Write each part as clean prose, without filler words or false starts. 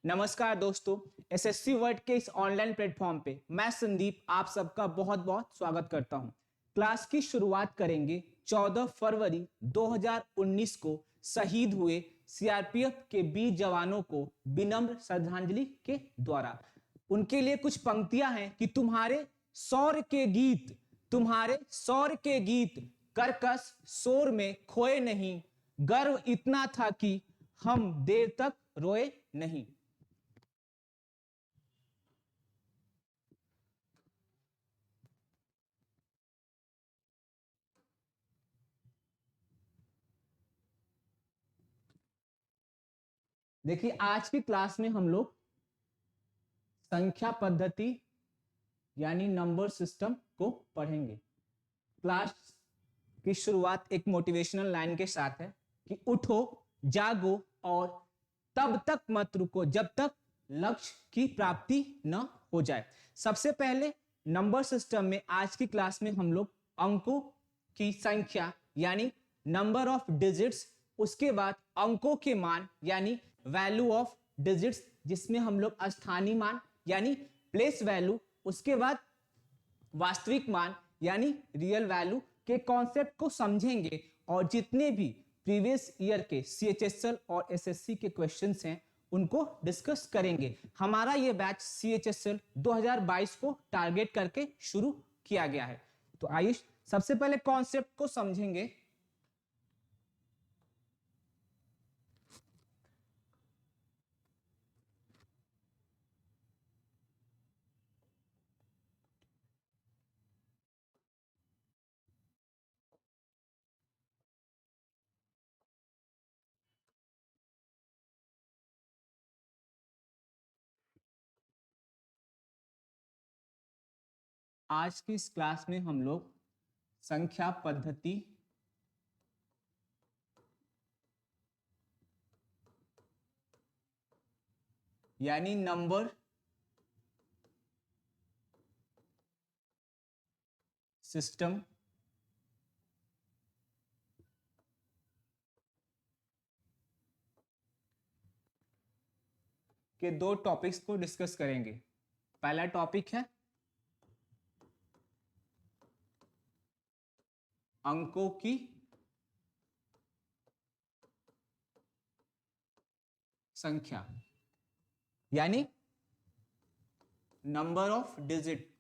नमस्कार दोस्तों, SSC word के इस ऑनलाइन प्लेटफॉर्म पे मैं संदीप आप सबका बहुत बहुत स्वागत करता हूं। क्लास की शुरुआत करेंगे 14 फरवरी 2019 को शहीद हुए सीआरपीएफ के 20 जवानों को विनम्र श्रद्धांजलि के द्वारा। उनके लिए कुछ पंक्तियां हैं कि तुम्हारे शौर्य के गीत कर्कश शोर में खोए नहीं, गर्व इतना था कि हम देर तक रोए नहीं। देखिए, आज की क्लास में हम लोग संख्या पद्धति यानी नंबर सिस्टम को पढ़ेंगे। क्लास की शुरुआत एक मोटिवेशनल लाइन के साथ है कि उठो, जागो और तब तक मत रुको जब तक लक्ष्य की प्राप्ति न हो जाए। सबसे पहले नंबर सिस्टम में आज की क्लास में हम लोग अंकों की संख्या यानी नंबर ऑफ डिजिट्स, उसके बाद अंकों के मान यानी वैल्यू ऑफ डिजिट्स जिसमें हम लोग स्थानीय मान यानी प्लेस वैल्यू, उसके बाद वास्तविक मान यानी रियल वैल्यू के कॉन्सेप्ट को समझेंगे और जितने भी प्रीवियस ईयर के सीएचएसएल और एसएससी के क्वेश्चंस हैं उनको डिस्कस करेंगे। हमारा ये बैच सीएचएसएल 2022 को टारगेट करके शुरू किया गया है। तो आइए सबसे पहले कॉन्सेप्ट को समझेंगे। आज की इस क्लास में हम लोग संख्या पद्धति यानी नंबर सिस्टम के दो टॉपिक्स को डिस्कस करेंगे। पहला टॉपिक है अंकों की संख्या यानी नंबर ऑफ डिजिट।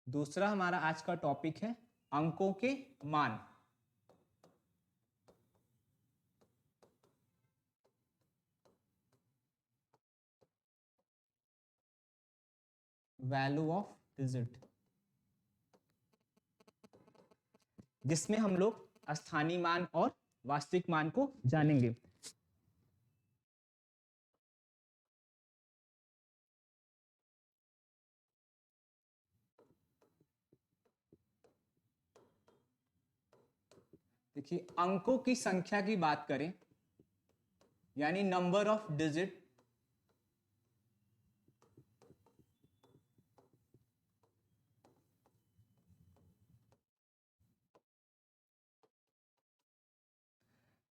दूसरा हमारा आज का टॉपिक है अंकों के मान। वैल्यू ऑफ डिजिट, जिसमें हम लोग स्थानीय मान और वास्तविक मान को जानेंगे। देखिए, अंकों की संख्या की बात करें यानी नंबर ऑफ डिजिट,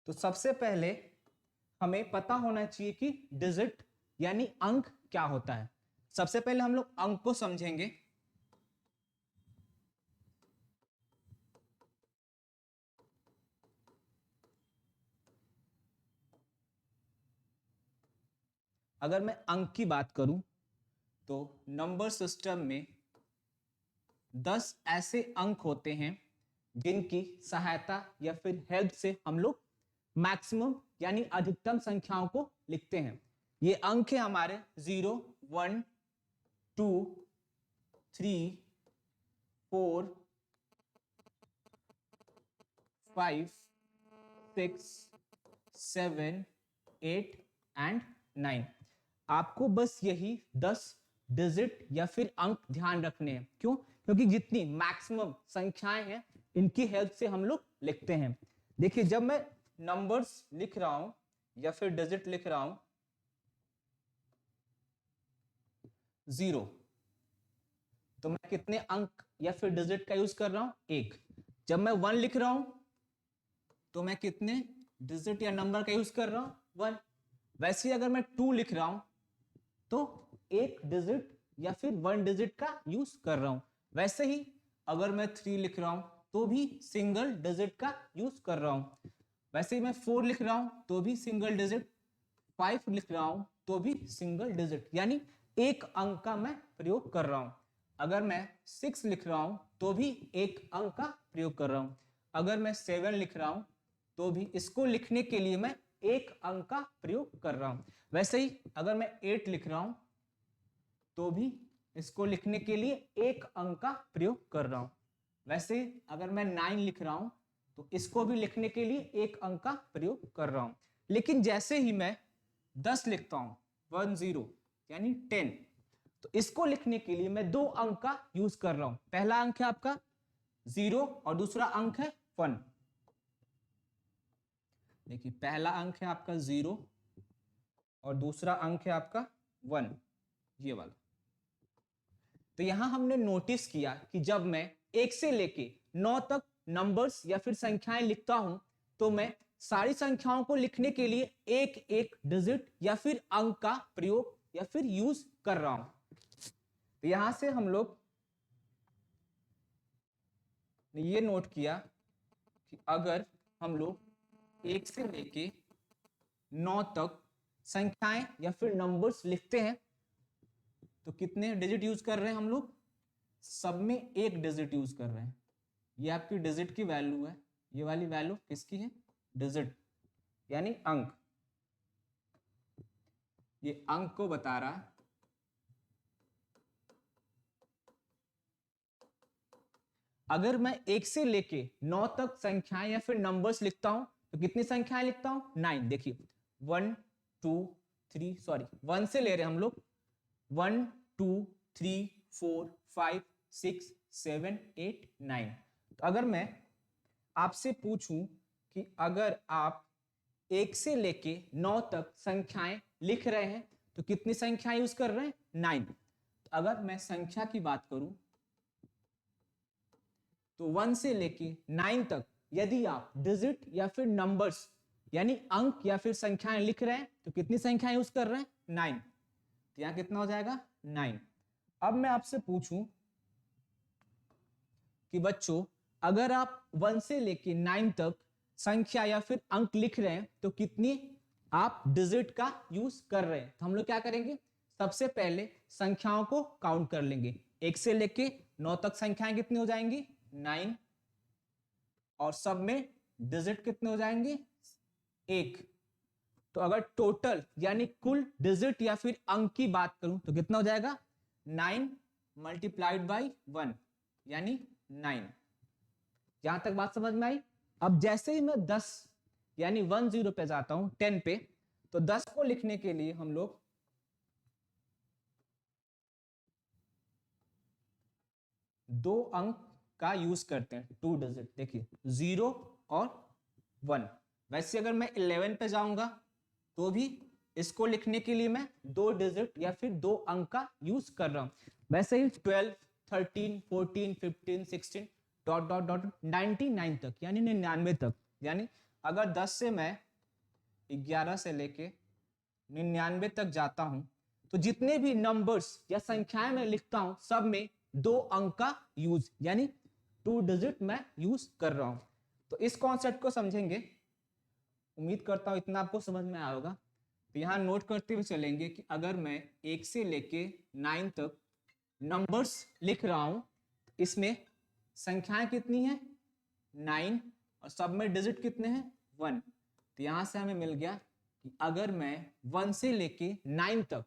तो सबसे पहले हमें पता होना चाहिए कि डिजिट यानी अंक क्या होता है। सबसे पहले हम लोग अंक को समझेंगे। अगर मैं अंक की बात करूं तो नंबर सिस्टम में 10 ऐसे अंक होते हैं जिनकी सहायता या फिर हेल्प से हम लोग मैक्सिमम यानी अधिकतम संख्याओं को लिखते हैं। ये अंक है हमारे 0, 1, 2, 3, 4, 5, 6, 7, 8 एंड 9। आपको बस यही 10 डिजिट या फिर अंक ध्यान रखने हैं। क्यों? क्योंकि जितनी मैक्सिमम संख्याएं हैं इनकी हेल्प से हम लोग लिखते हैं। देखिए, जब मैं नंबर्स लिख रहा हूं या फिर डिजिट लिख रहा हूं 0, तो मैं कितने अंक या फिर डिजिट का यूज कर रहा हूं? 1। जब मैं 1 लिख रहा हूं तो मैं कितने डिजिट या नंबर का यूज कर रहा हूं? 1। वैसे ही अगर मैं 2 लिख रहा हूं तो 1 डिजिट या फिर 1 डिजिट का यूज कर रहा हूं। वैसे ही अगर मैं 3 लिख रहा हूं तो भी सिंगल डिजिट का यूज कर रहा हूं। वैसे ही मैं 4 लिख रहा हूं तो भी सिंगल डिजिट, 5 लिख रहा हूं तो भी सिंगल डिजिट, यानी एक अंक का मैं प्रयोग कर रहा हूं। अगर मैं 6 लिख रहा हूं तो भी एक अंक का प्रयोग कर रहा हूं। अगर मैं 7 लिख रहा हूं तो भी इसको लिखने के लिए मैं एक अंक का प्रयोग कर रहा हूं। वैसे ही अगर मैं 8 लिख रहा हूं तो भी इसको लिखने के लिए एक अंक का प्रयोग कर रहा हूं। वैसे अगर मैं 9 लिख रहा हूं तो इसको भी लिखने के लिए एक अंक का प्रयोग कर रहा हूं। लेकिन जैसे ही मैं 10 लिखता हूं, 10 यानी 10, तो इसको लिखने के लिए मैं 2 अंक का यूज कर रहा हूं। पहला अंक है आपका 0 और दूसरा अंक है 1। देखिए पहला अंक है आपका 0 और दूसरा अंक है आपका 1, ये वाला। तो यहां हमने नोटिस किया कि जब मैं 1 से लेके 9 तक नंबर्स या फिर संख्याएं लिखता हूं तो मैं सारी संख्याओं को लिखने के लिए एक एक डिजिट या फिर अंक का प्रयोग या फिर यूज कर रहा हूं। तो यहां से हम लोग ने ये नोट किया कि अगर हम लोग 1 से लेके 9 तक संख्याएं या फिर नंबर्स लिखते हैं तो कितने डिजिट यूज कर रहे हैं हम लोग? सब में एक डिजिट यूज कर रहे हैं। ये आपकी डिजिट की वैल्यू है, ये वाली वैल्यू किसकी है? डिजिट यानी अंक। ये अंक को बता रहा है। अगर मैं 1 से लेके 9 तक संख्याएं या फिर नंबर्स लिखता हूं तो कितनी संख्याएं लिखता हूं? 9। देखिए 1 2 3, सॉरी 1 से ले रहे हैं हम लोग, 1 2 3 4 5 6 7 8 9। तो अगर मैं आपसे पूछूं कि अगर आप 1 से लेके 9 तक संख्याएं लिख रहे हैं तो कितनी संख्याएं यूज कर रहे हैं? 9। तो अगर मैं संख्या की बात करूं तो 1 से लेके 9 तक यदि आप डिजिट या फिर नंबर्स यानी अंक या फिर संख्याएं लिख रहे हैं तो कितनी संख्याएं यूज कर रहे हैं? 9। तो यहां कितना हो जाएगा? 9। अब मैं आपसे पूछूं कि बच्चों अगर आप 1 से लेके 9 तक संख्या या फिर अंक लिख रहे हैं तो कितनी आप डिजिट का यूज कर रहे हैं? तो हम लोग क्या करेंगे? सबसे पहले संख्याओं को काउंट कर लेंगे। 1 से लेके 9 तक संख्याएं कितनी हो जाएंगी? 9। और सब में डिजिट कितने हो जाएंगे? 1। तो अगर टोटल यानी कुल डिजिट या फिर अंक की बात करूं तो कितना हो जाएगा? 9 मल्टीप्लाइड बाई 1 यानी 9। यहां तक बात समझ में आई? अब जैसे ही मैं 10 यानी 10 पे जाता हूं, 10 पे, तो 10 को लिखने के लिए हम लोग 2 अंक का यूज करते हैं, 2 डिजिट। देखिए 0 और 1। वैसे अगर मैं 11 पे जाऊंगा तो भी इसको लिखने के लिए मैं 2 डिजिट या फिर 2 अंक का यूज कर रहा हूं। वैसे ही 12 13 14 15 16 डॉट डॉट डॉट 99 तक यानी 99 तक, यानी अगर 10 से मैं 11 से लेके 99 तक जाता हूं तो जितने भी नंबर्स या संख्याएं मैं लिखता हूं सब में 2 अंक का यूज यानी 2 डिजिट मैं यूज कर रहा हूं। तो इस कॉन्सेप्ट को समझेंगे, उम्मीद करता हूं इतना आपको समझ में आया होगा। तो यहां नोट करते हुए चलेंगे कि अगर मैं 1 से लेके 9 तक नंबर्स लिख रहा हूं तो इसमें संख्याएं कितनी हैं? 9 और सब में डिजिट कितने हैं? 1। तो यहां से हमें मिल गया कि अगर मैं 1 से लेके 9 तक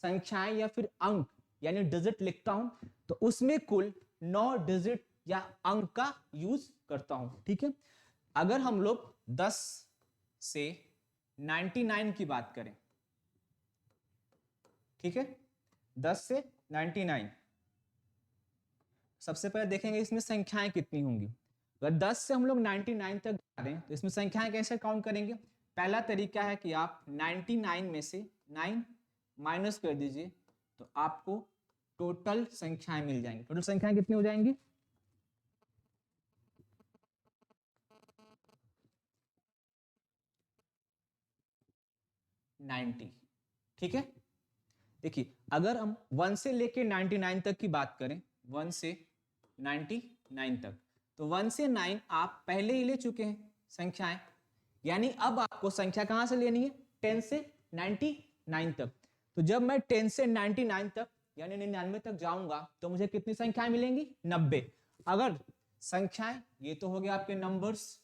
संख्याएं या फिर अंक यानी डिजिट लिखता हूं तो उसमें कुल 9 डिजिट या अंक का यूज करता हूं। ठीक है, अगर हम लोग 10 से 99 की बात करें, ठीक है, 10 से 99, सबसे पहले देखेंगे इसमें संख्याएं कितनी होंगी। अगर 10 से हम लोग 99 तक जा रहे हैं तो इसमें संख्याएं कैसे काउंट करेंगे? पहला तरीका है कि आप 99 में से 9 माइनस कर दीजिए तो आपको टोटल संख्याएं मिल जाएंगी। टोटल संख्याएं कितनी हो जाएंगी? 90। ठीक है, देखिए अगर हम 1 से लेके 99 तक की बात करें, 1 से 99 तक, तो 1 से 9 आप पहले ही ले चुके हैं संख्याएं, यानी अब आपको संख्या कहां से लेनी है? 10 से 99 तक। तो जब मैं 10 से 99 तक यानी 99 तक जाऊंगा तो मुझे कितनी संख्याएं मिलेंगी? 90। अगर संख्याएं, ये तो हो गया आपके नंबर्स,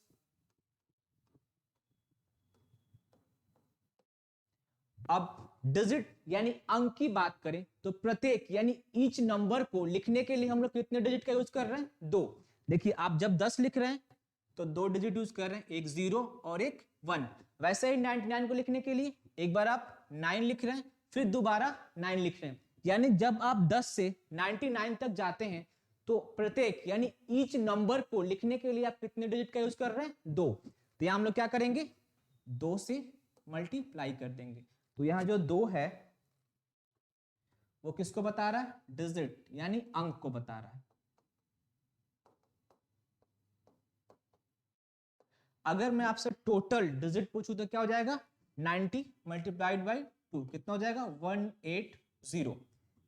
अब डिजिट यानी अंक की बात करें तो प्रत्येक यानी ईच नंबर को लिखने के लिए हम लोग कितने डिजिट का यूज कर रहे हैं? 2। देखिए आप जब 10 लिख रहे हैं तो 2 डिजिट यूज कर रहे हैं, एक 0 और एक 1। वैसे ही 99 को लिखने के लिए एक बार आप 9 लिख रहे हैं, फिर दोबारा 9 लिख रहे हैं। यानी जब आप 10 से 99 तक जाते हैं तो प्रत्येक यानी ईच नंबर को लिखने के लिए आप कितने डिजिट का यूज कर रहे हैं? 2। तो यहां हम लोग क्या करेंगे? 2 से मल्टीप्लाई कर देंगे। तो यहां जो 2 है वो किसको बता रहा है? डिजिट यानी अंक को बता रहा है। अगर मैं आपसे टोटल डिजिट पूछूं तो क्या हो जाएगा? 90 मल्टीप्लाइड बाई 2 कितना हो जाएगा? 180।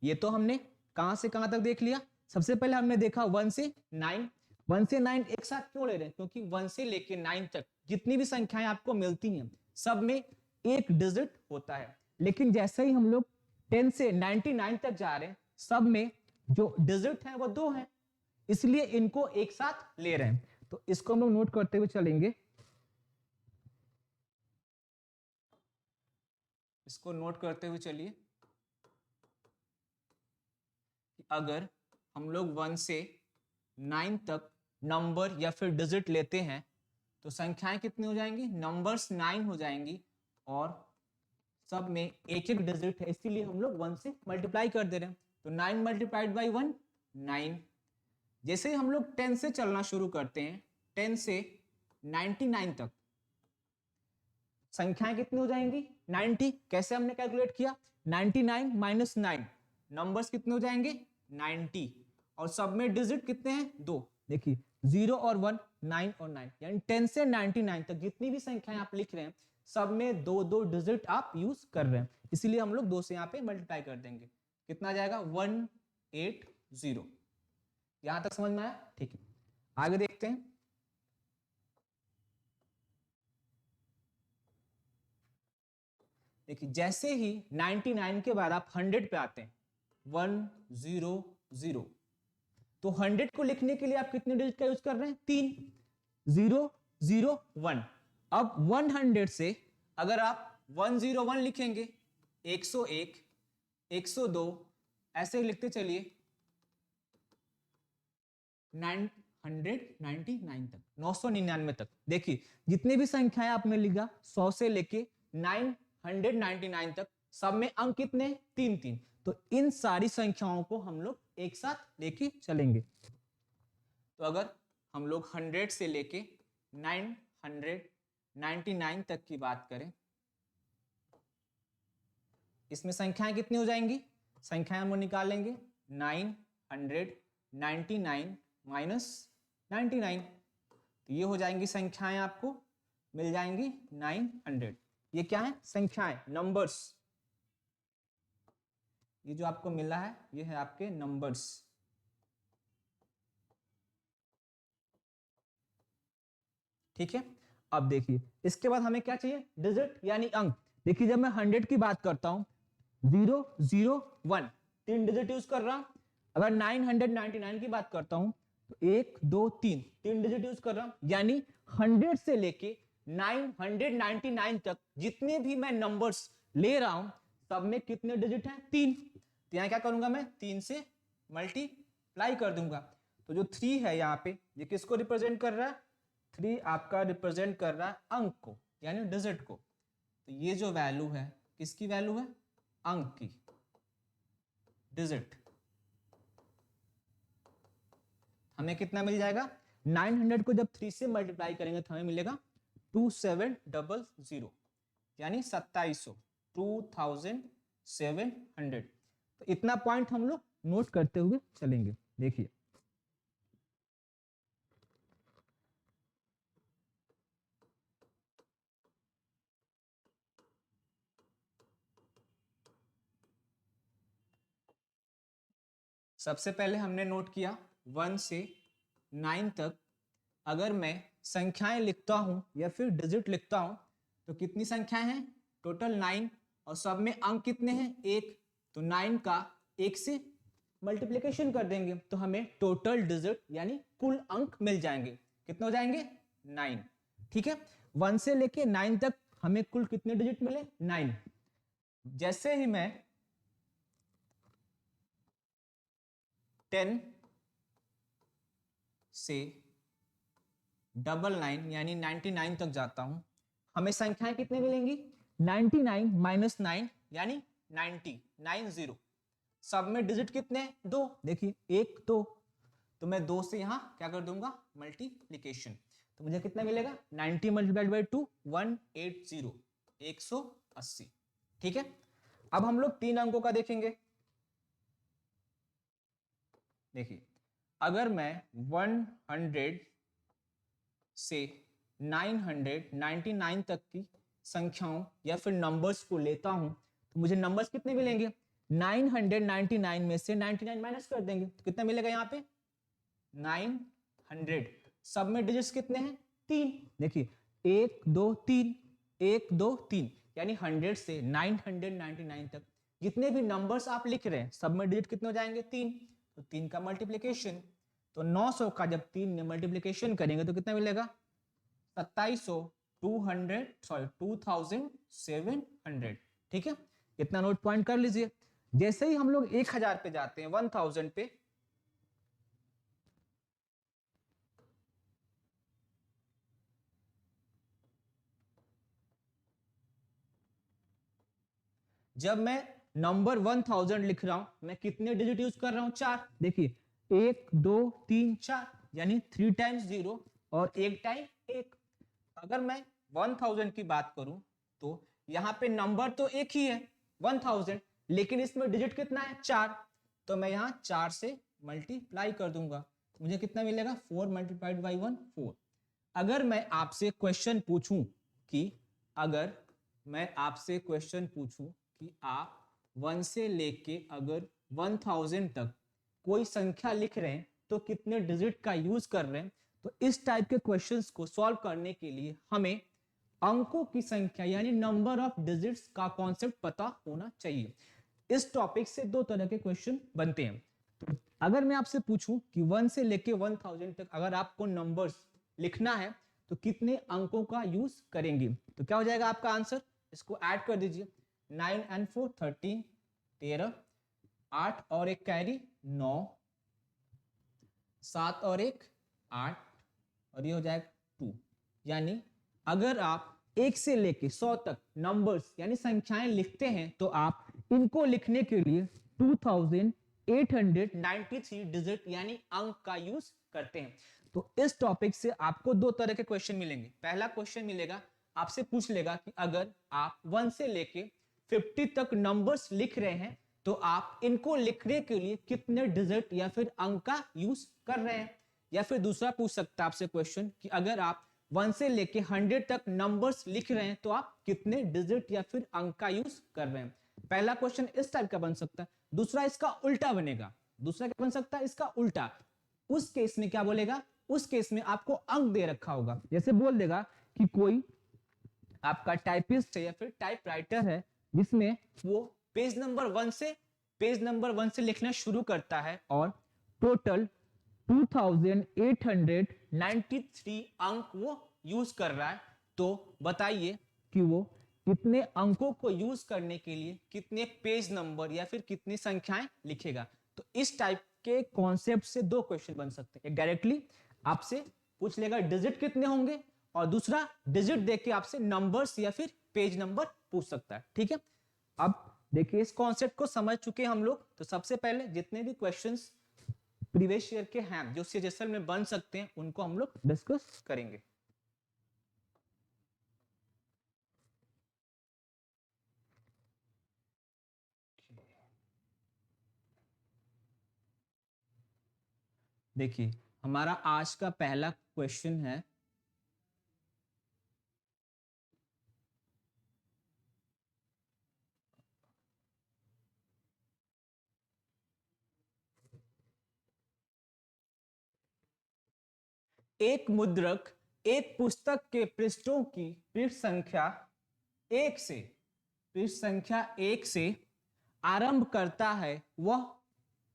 ये तो हमने कहां से कहां तक देख लिया। सबसे पहले हमने देखा 1 से 9। 1 से 9 एक साथ क्यों ले रहे हैं? क्योंकि 1 से लेके 9 तक जितनी भी संख्याएं आपको मिलती हैं सब में एक डिजिट होता है, लेकिन जैसे ही हम लोग 10 से 99 तक जा रहे हैं सब में जो डिजिट है वो 2 है, इसलिए इनको एक साथ ले रहे हैं। तो इसको हम लोग नोट करते हुए चलेंगे, इसको नोट करते हुए चलिए। अगर हम लोग 1 से 9 तक नंबर या फिर डिजिट लेते हैं तो संख्याएं कितनी हो जाएंगी? नंबर्स 9 हो जाएंगी और सब में एक एक डिजिट है, इसीलिए हम लोग 1 से मल्टीप्लाई कर दे रहे हैं। तो 9 मल्टीप्लाइड बाई 1 9। जैसे ही हम लोग 10 से चलना शुरू करते हैं, 10 से 99 तक संख्याएं कितनी हो जाएंगी? 90। कैसे हमने कैलकुलेट किया? 99 माइनस 9, नंबर्स कितने हो जाएंगे? 90 और सब में डिजिट कितने हैं? 2। देखिए 0 और 1, 9 और 9, यानी 10 से 99 तक जितनी भी संख्याएं आप लिख रहे हैं सब में 2-2 डिजिट आप यूज कर रहे हैं, इसीलिए हम लोग 2 से यहाँ पे मल्टीप्लाई कर देंगे। कितना आ जाएगा? 180। यहां तक समझ में आया? ठीक है, आगे देखते हैं। देखिए जैसे ही 99 के बाद आप 100 पे आते हैं, 100, तो 100 को लिखने के लिए आप कितने डिजिट का यूज कर रहे हैं? 3। 0 0 1। अब 100 से अगर आप 101 लिखेंगे, 101, 102 ऐसे ही लिखते चलिए 999 तक, 999 तक। देखिए जितनी भी संख्याएं आपने लिखा 100 से लेके 999 तक सब में अंक कितने? 3-3। तो इन सारी संख्याओं को हम लोग एक साथ लेके चलेंगे। तो अगर हम लोग 100 से लेके 999 तक की बात करें, इसमें संख्याएं कितनी हो जाएंगी? संख्याएं हम निकालेंगे 999 माइनस 99, तो ये हो जाएंगी संख्याएं, आपको मिल जाएंगी 900। ये क्या है? संख्याएं, नंबर्स। ये जो आपको मिला है ये है आपके नंबर्स। ठीक है, अब देखिए इसके बाद हमें क्या चाहिए? डिजिट यानी अंक। देखिए जब मैं 100 की बात करता हूं 0 0 1 3 डिजिट यूज कर रहा हूं। अगर 999 की बात करता हूं तो 1 2 3 डिजिट यूज कर रहा हूं, यानी 100 से लेके 999 तक जितने भी मैं नंबर्स ले रहा हूं सब में कितने डिजिट हैं? 3। तो यहां क्या करूंगा मैं? 3 से मल्टीप्लाई कर दूंगा। तो जो 3 है यहाँ पे ये किसको रिप्रेजेंट कर रहा है? 3 आपका रिप्रेजेंट कर रहा है अंक को यानी डिजिट को। तो ये जो वैल्यू है किसकी वैल्यू है? अंक की, डिजिट। हमें कितना मिल जाएगा? 900 को जब 3 से मल्टीप्लाई करेंगे तो हमें मिलेगा 2700 यानी 2700, 2700। तो इतना पॉइंट हम लोग नोट करते हुए चलेंगे। देखिए सबसे पहले हमने नोट किया 1 से 9 तक अगर मैं संख्याएं लिखता हूं या फिर डिजिट लिखता हूं तो कितनी संख्याएं हैं, टोटल 9, और सब में अंक कितने हैं, 1। तो 9 का 1 से मल्टीप्लिकेशन कर देंगे तो हमें टोटल डिजिट यानी कुल अंक मिल जाएंगे। कितने हो जाएंगे, 9। ठीक है, 1 से लेके 9 तक हमें कुल कितने डिजिट मिले, 9। जैसे ही मैं 10 से 99 यानी 99 तक जाता हूं, हमें संख्याएं कितने मिलेंगी, 99 माइनस 9 यानी 90, 90। सब में डिजिट कितने हैं, 2। देखिए 1 2, तो मैं 2 से यहां क्या कर दूंगा, मल्टीप्लीकेशन। तो मुझे कितना मिलेगा, 90 मल्टीप्लाइड बाई 2 180, 180। ठीक है, अब हम लोग 3 अंकों का देखेंगे। देखिए अगर मैं 100 से 999 तक की संख्याओं या फिर नंबर्स को लेता हूं तो मुझे नंबर्स कितने मिलेंगे, 999 में से 99 माइनस कर देंगे तो कितना मिलेगा, यहाँ पे 900। सब में डिजिट्स कितने हैं, 3। देखिए 1 2 3, 1 2 3, यानी 100 से 999 तक जितने भी नंबर्स आप लिख रहे हैं सब में डिजिट कितने हो जाएंगे, 3। तो 3 का मल्टीप्लिकेशन, तो 900 का जब 3 ने मल्टीप्लिकेशन करेंगे तो कितना मिलेगा, 2700, 2700। ठीक है, इतना नोट पॉइंट कर लीजिए। जैसे ही हम लोग 1000 पे जाते हैं, 1000 पे, जब मैं नंबर 1000 लिख रहा हूं मैं कितने डिजिट यूज कर रहा हूं, 4। देखिए 1 2 3 4 यानी 3 टाइम्स 0 और 1 टाइम 1। अगर मैं 1000 की बात करूं तो यहाँ पे नंबर तो एक ही है 1000, लेकिन इसमें डिजिट कितना है, 4। तो मैं यहाँ 4 से मल्टीप्लाई कर दूंगा, मुझे कितना मिलेगा, 4 मल्टीप्लाइड बाई 1 4। अगर मैं आपसे क्वेश्चन पूछूं कि अगर मैं आपसे क्वेश्चन पूछूं कि आप 1 से लेके अगर 1000 तक कोई संख्या लिख रहे हैं तो कितने डिजिट का यूज कर रहे हैं, तो इस टाइप के क्वेश्चंस को सॉल्व करने के लिए हमें अंकों की संख्या यानी नंबर ऑफ डिजिट्स का कॉन्सेप्ट पता होना चाहिए। इस टॉपिक से 2 तरह के क्वेश्चन बनते हैं। तो अगर मैं आपसे पूछूं कि 1 से लेके 1000 तक अगर आपको नंबर्स लिखना है तो कितने अंकों का यूज करेंगे, तो क्या हो जाएगा आपका आंसर, इसको ऐड कर दीजिए, 9 and 4 13, 13, 8 और एक कैरी 9, 7 और एक 8, और ये हो जाएगा 2। यानी अगर आप 1 से लेके 100 तक नंबर्स यानी संख्याएं लिखते हैं तो आप इनको लिखने के लिए 2893 डिजिट यानी अंक का यूज करते हैं। तो इस टॉपिक से आपको 2 तरह के क्वेश्चन मिलेंगे। पहला क्वेश्चन मिलेगा, आपसे पूछ लेगा कि अगर आप 1 से लेके 50 तक नंबर्स लिख रहे हैं तो आप इनको लिखने के लिए कितने डिजिट या फिर अंक का यूज कर रहे हैं। या फिर दूसरा पूछ सकता है आपसे क्वेश्चन कि अगर आप 1 से लेके 100 तक नंबर्स लिख रहे हैं तो आप कितने डिजिट या फिर अंक का यूज कर रहे हैं। पहला क्वेश्चन इस टाइप का बन सकता है, दूसरा इसका उल्टा बनेगा। दूसरा क्या बन सकता है, इसका उल्टा। उस केस में क्या बोलेगा, उस केस में आपको अंक दे रखा होगा, जैसे बोल देगा कि कोई आपका टाइपिस्ट है या फिर टाइप राइटर है जिसमें वो पेज नंबर 1 से लिखना शुरू करता है और टोटल 2893 अंक वो यूज कर रहा है, तो बताइए कि वो कितने अंकों को यूज करने के लिए कितने पेज नंबर या फिर कितनी संख्याएं लिखेगा। तो इस टाइप के कॉन्सेप्ट से 2 क्वेश्चन बन सकते हैं। एक डायरेक्टली आपसे पूछ लेगा डिजिट कितने होंगे, और दूसरा डिजिट देके आपसे नंबर्स या फिर पेज नंबर पूछ सकता है। ठीक है, अब देखिए इस कॉन्सेप्ट को समझ चुके हम लोग, तो सबसे पहले जितने भी क्वेश्चंस प्रीवियस ईयर के हैं जो सीएचएसएल में बन सकते हैं उनको हम लोग डिस्कस करेंगे। देखिए हमारा आज का पहला क्वेश्चन है, एक मुद्रक एक पुस्तक के पृष्ठों की पृष्ठ संख्या एक से आरंभ करता है, वह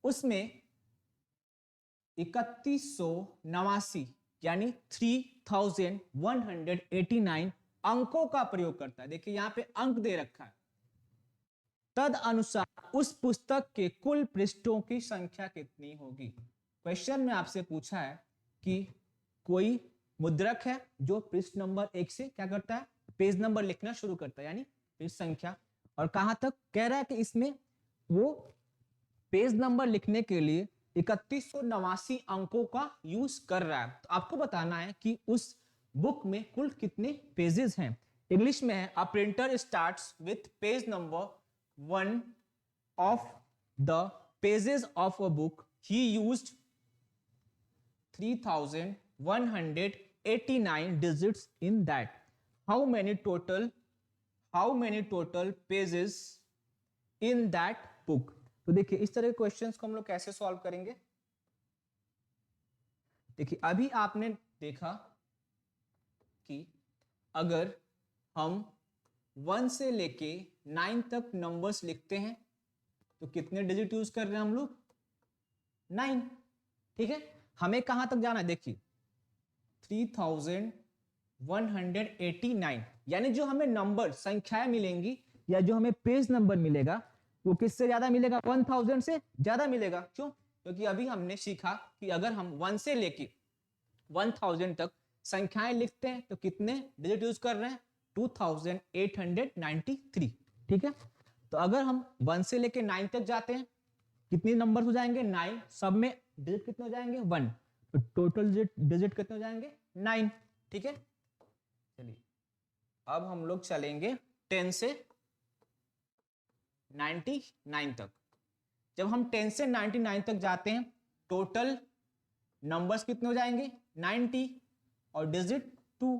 उसमें 3189 यानी 3189 अंकों का प्रयोग करता है। देखिए यहां पे अंक दे रखा है। तद अनुसार उस पुस्तक के कुल पृष्ठों की संख्या कितनी होगी। क्वेश्चन में आपसे पूछा है कि कोई मुद्रक है जो पृष्ठ नंबर 1 से क्या करता है, पेज नंबर लिखना शुरू करता है, यानी पृष्ठ संख्या, और कहां तक कह रहा है कि इसमें वो पेज नंबर लिखने के लिए 3189 अंकों का यूज कर रहा है। तो आपको बताना है कि उस बुक में कुल कितने पेजेस हैं। इंग्लिश में है, a printer starts with page number 1 of the pages of a book he used 3189 digits in that. How many total pages in that book? तो देखिए इस तरह के क्वेश्चंस को हम लोग कैसे सॉल्व करेंगे। देखिए अभी आपने देखा कि अगर हम 1 से लेके 9 तक नंबर्स लिखते हैं तो कितने डिजिट यूज कर रहे हैं हम लोग, 9। ठीक है, हमें कहां तक जाना है, देखिए 3189 यानी जो हमें नंबर संख्याएं मिलेंगी या जो हमें पेज नंबर मिलेगा वो किससे ज्यादा मिलेगा, 1000 से ज्यादा मिलेगा। क्यों? क्योंकि अभी हमने सीखा कि अगर हम 1 से लेके 1000 तक संख्याएं लिखते हैं तो कितने डिजिट यूज कर रहे हैं, 2893। ठीक है, तो अगर हम 1 से लेके 9 तक जाते हैं कितने नंबर हो जाएंगे, 9, सब में डिजिट कितने हो जाएंगे, 1, तो टोटल डिजिट कितने हो जाएंगे, 9। ठीक है, चलिए अब हम लोग चलेंगे 10 से 99 तक। जब हम 10 से 99 तक जाते हैं टोटल नंबर्स कितने हो जाएंगे, 90 और डिजिट 2,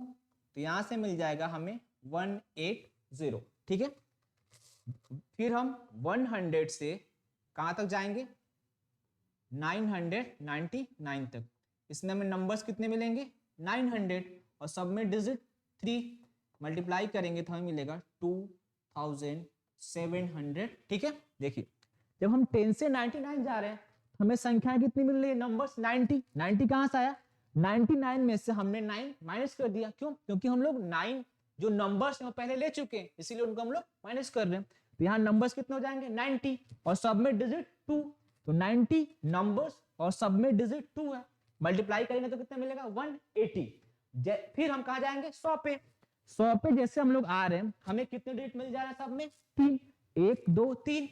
तो यहां से मिल जाएगा हमें 180। ठीक है, फिर हम 100 से कहां तक जाएंगे, 999 तक। इसमें हमें नंबर्स कितने मिलेंगे, 900 और सब में डिजिट 3, मल्टीप्लाई करेंगे तो हमें मिलेगा 2700। ठीक है, देखिए जब हम 10 से 99 जा रहे हैं हमें संख्याएं कितनी मिल रही है, नंबर्स 90 कहां से आया, 99 में से हमने 9 माइनस कर दिया। क्यों? क्योंकि हम लोग 9 जो नंबर्स हैं वो पहले ले चुके हैं, इसीलिए उनको हम लोग माइनस कर रहे हैं। तो यहाँ नंबर्स कितने हो जाएंगे, 90 और सब में डिजिट 2, तो 90 नंबर्स और सब में डिजिट 2 है, मल्टीप्लाई करेंगे तो कितना मिलेगा, 180। फिर हम कहा जाएंगे 100 पे। 100 पे जैसे हम लोग आ रहे हैं हमें कितने डिजिट मिल जा रहा है, सब में 3, 1 2 3।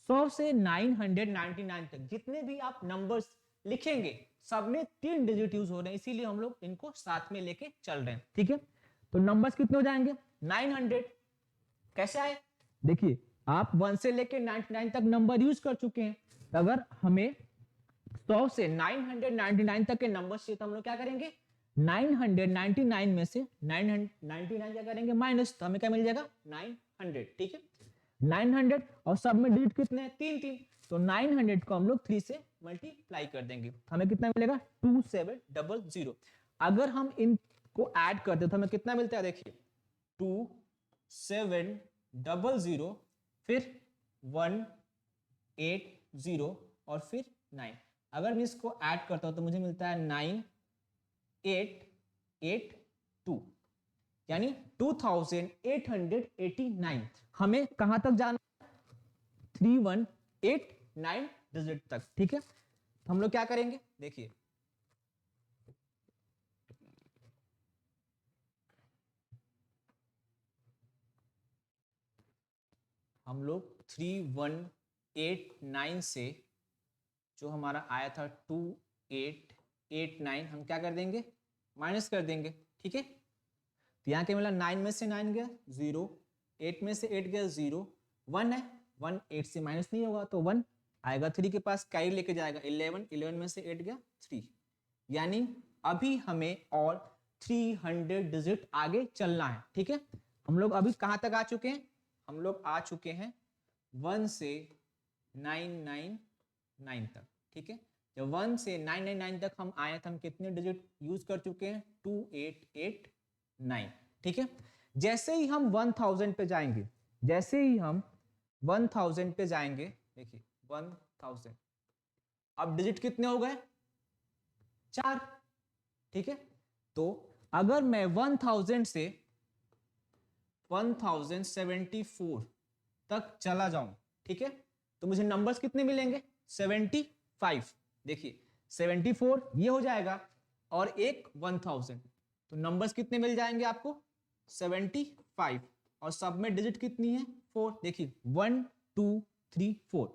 100 से 999 तक जितने भी आप नंबर्स लिखेंगे सब में 3 डिजिट यूज हो रहे हैं, इसीलिए हम लोग इनको साथ में लेके चल रहे हैं। ठीक है, तो नंबर्स कितने हो जाएंगे, 900। कैसे आए, देखिए आप 1 से लेके 99 तक नंबर यूज कर चुके हैं, अगर हमें 100 से 999 तक के नंबर चाहिए तो हम लोग क्या करेंगे, 999 में से 999 क्या करेंगे माइनस, तो हमें क्या मिल जाएगा, 900। ठीक है, 900 और सब में डिजिट कितने हैं, 3, तो 900 को हम लोग 3 से मल्टीप्लाई कर देंगे, हमें कितना मिलेगा, 2700। अगर हम इनको ऐड करते तो हमें कितना मिलता है, देखिए 2700 फिर 180 और फिर 9। अगर मैं इसको ऐड करता हूं तो मुझे मिलता है 9882 यानी 2889। हमें कहां तक जाना, 3189 डिजिट तक। ठीक है, तो हम लोग क्या करेंगे, देखिए हम लोग 3189 से जो हमारा आया था 2889 हम क्या कर देंगे, माइनस कर देंगे। ठीक है, तो यहाँ क्या मिला, 9 में से 9 गया 0, 8 में से 8 गया 0, 1 है, 1 8 से माइनस नहीं होगा तो 1 आएगा 3 के पास, कैरी लेके जाएगा 11, 11 में से 8 गया 3, यानी अभी हमें और 300 डिजिट आगे चलना है। ठीक है, हम लोग अभी कहां तक आ चुके हैं? हम लोग आ चुके हैं 1 से 999 तक। ठीक है, जब 1 से 999 तक हम आए तो हम कितने डिजिट यूज कर चुके हैं? 2889। ठीक है, जैसे ही हम 1000 पे जाएंगे, जैसे ही हम 1000 पे जाएंगे, देखिए 1000, अब डिजिट कितने हो गए? 4। ठीक है, तो अगर मैं 1000 से 1074 तक चला जाऊं, ठीक है, तो मुझे नंबर्स कितने मिलेंगे? 75। देखिए 74 ये हो जाएगा और एक 1000, तो नंबर्स कितने मिल जाएंगे आपको? 75, और सब में डिजिट कितनी है? 4। देखिए 1 2 3 4।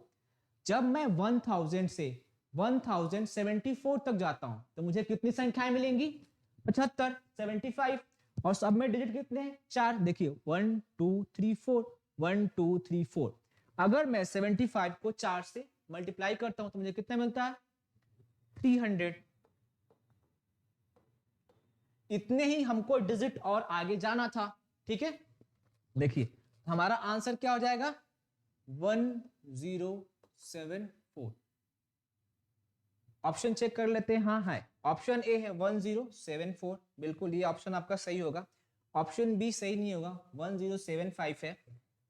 जब मैं 1000 से 1074 तक जाता हूं तो मुझे कितनी संख्याएं मिलेंगी? 75, 75, और सब में डिजिट कितने हैं? 4। देखिए 1 2 3 4, 1 2 3 4। अगर मैं 75 को 4 से मल्टीप्लाई करता हूं तो मुझे कितना मिलता है? 300। इतने ही हमको डिजिट और आगे जाना था। ठीक है, देखिए हमारा आंसर क्या हो जाएगा? 1074। ऑप्शन चेक कर लेते हैं। हाँ है, ऑप्शन ए है 1074, बिल्कुल ये ऑप्शन आपका सही होगा। ऑप्शन बी सही नहीं होगा, 1075 है।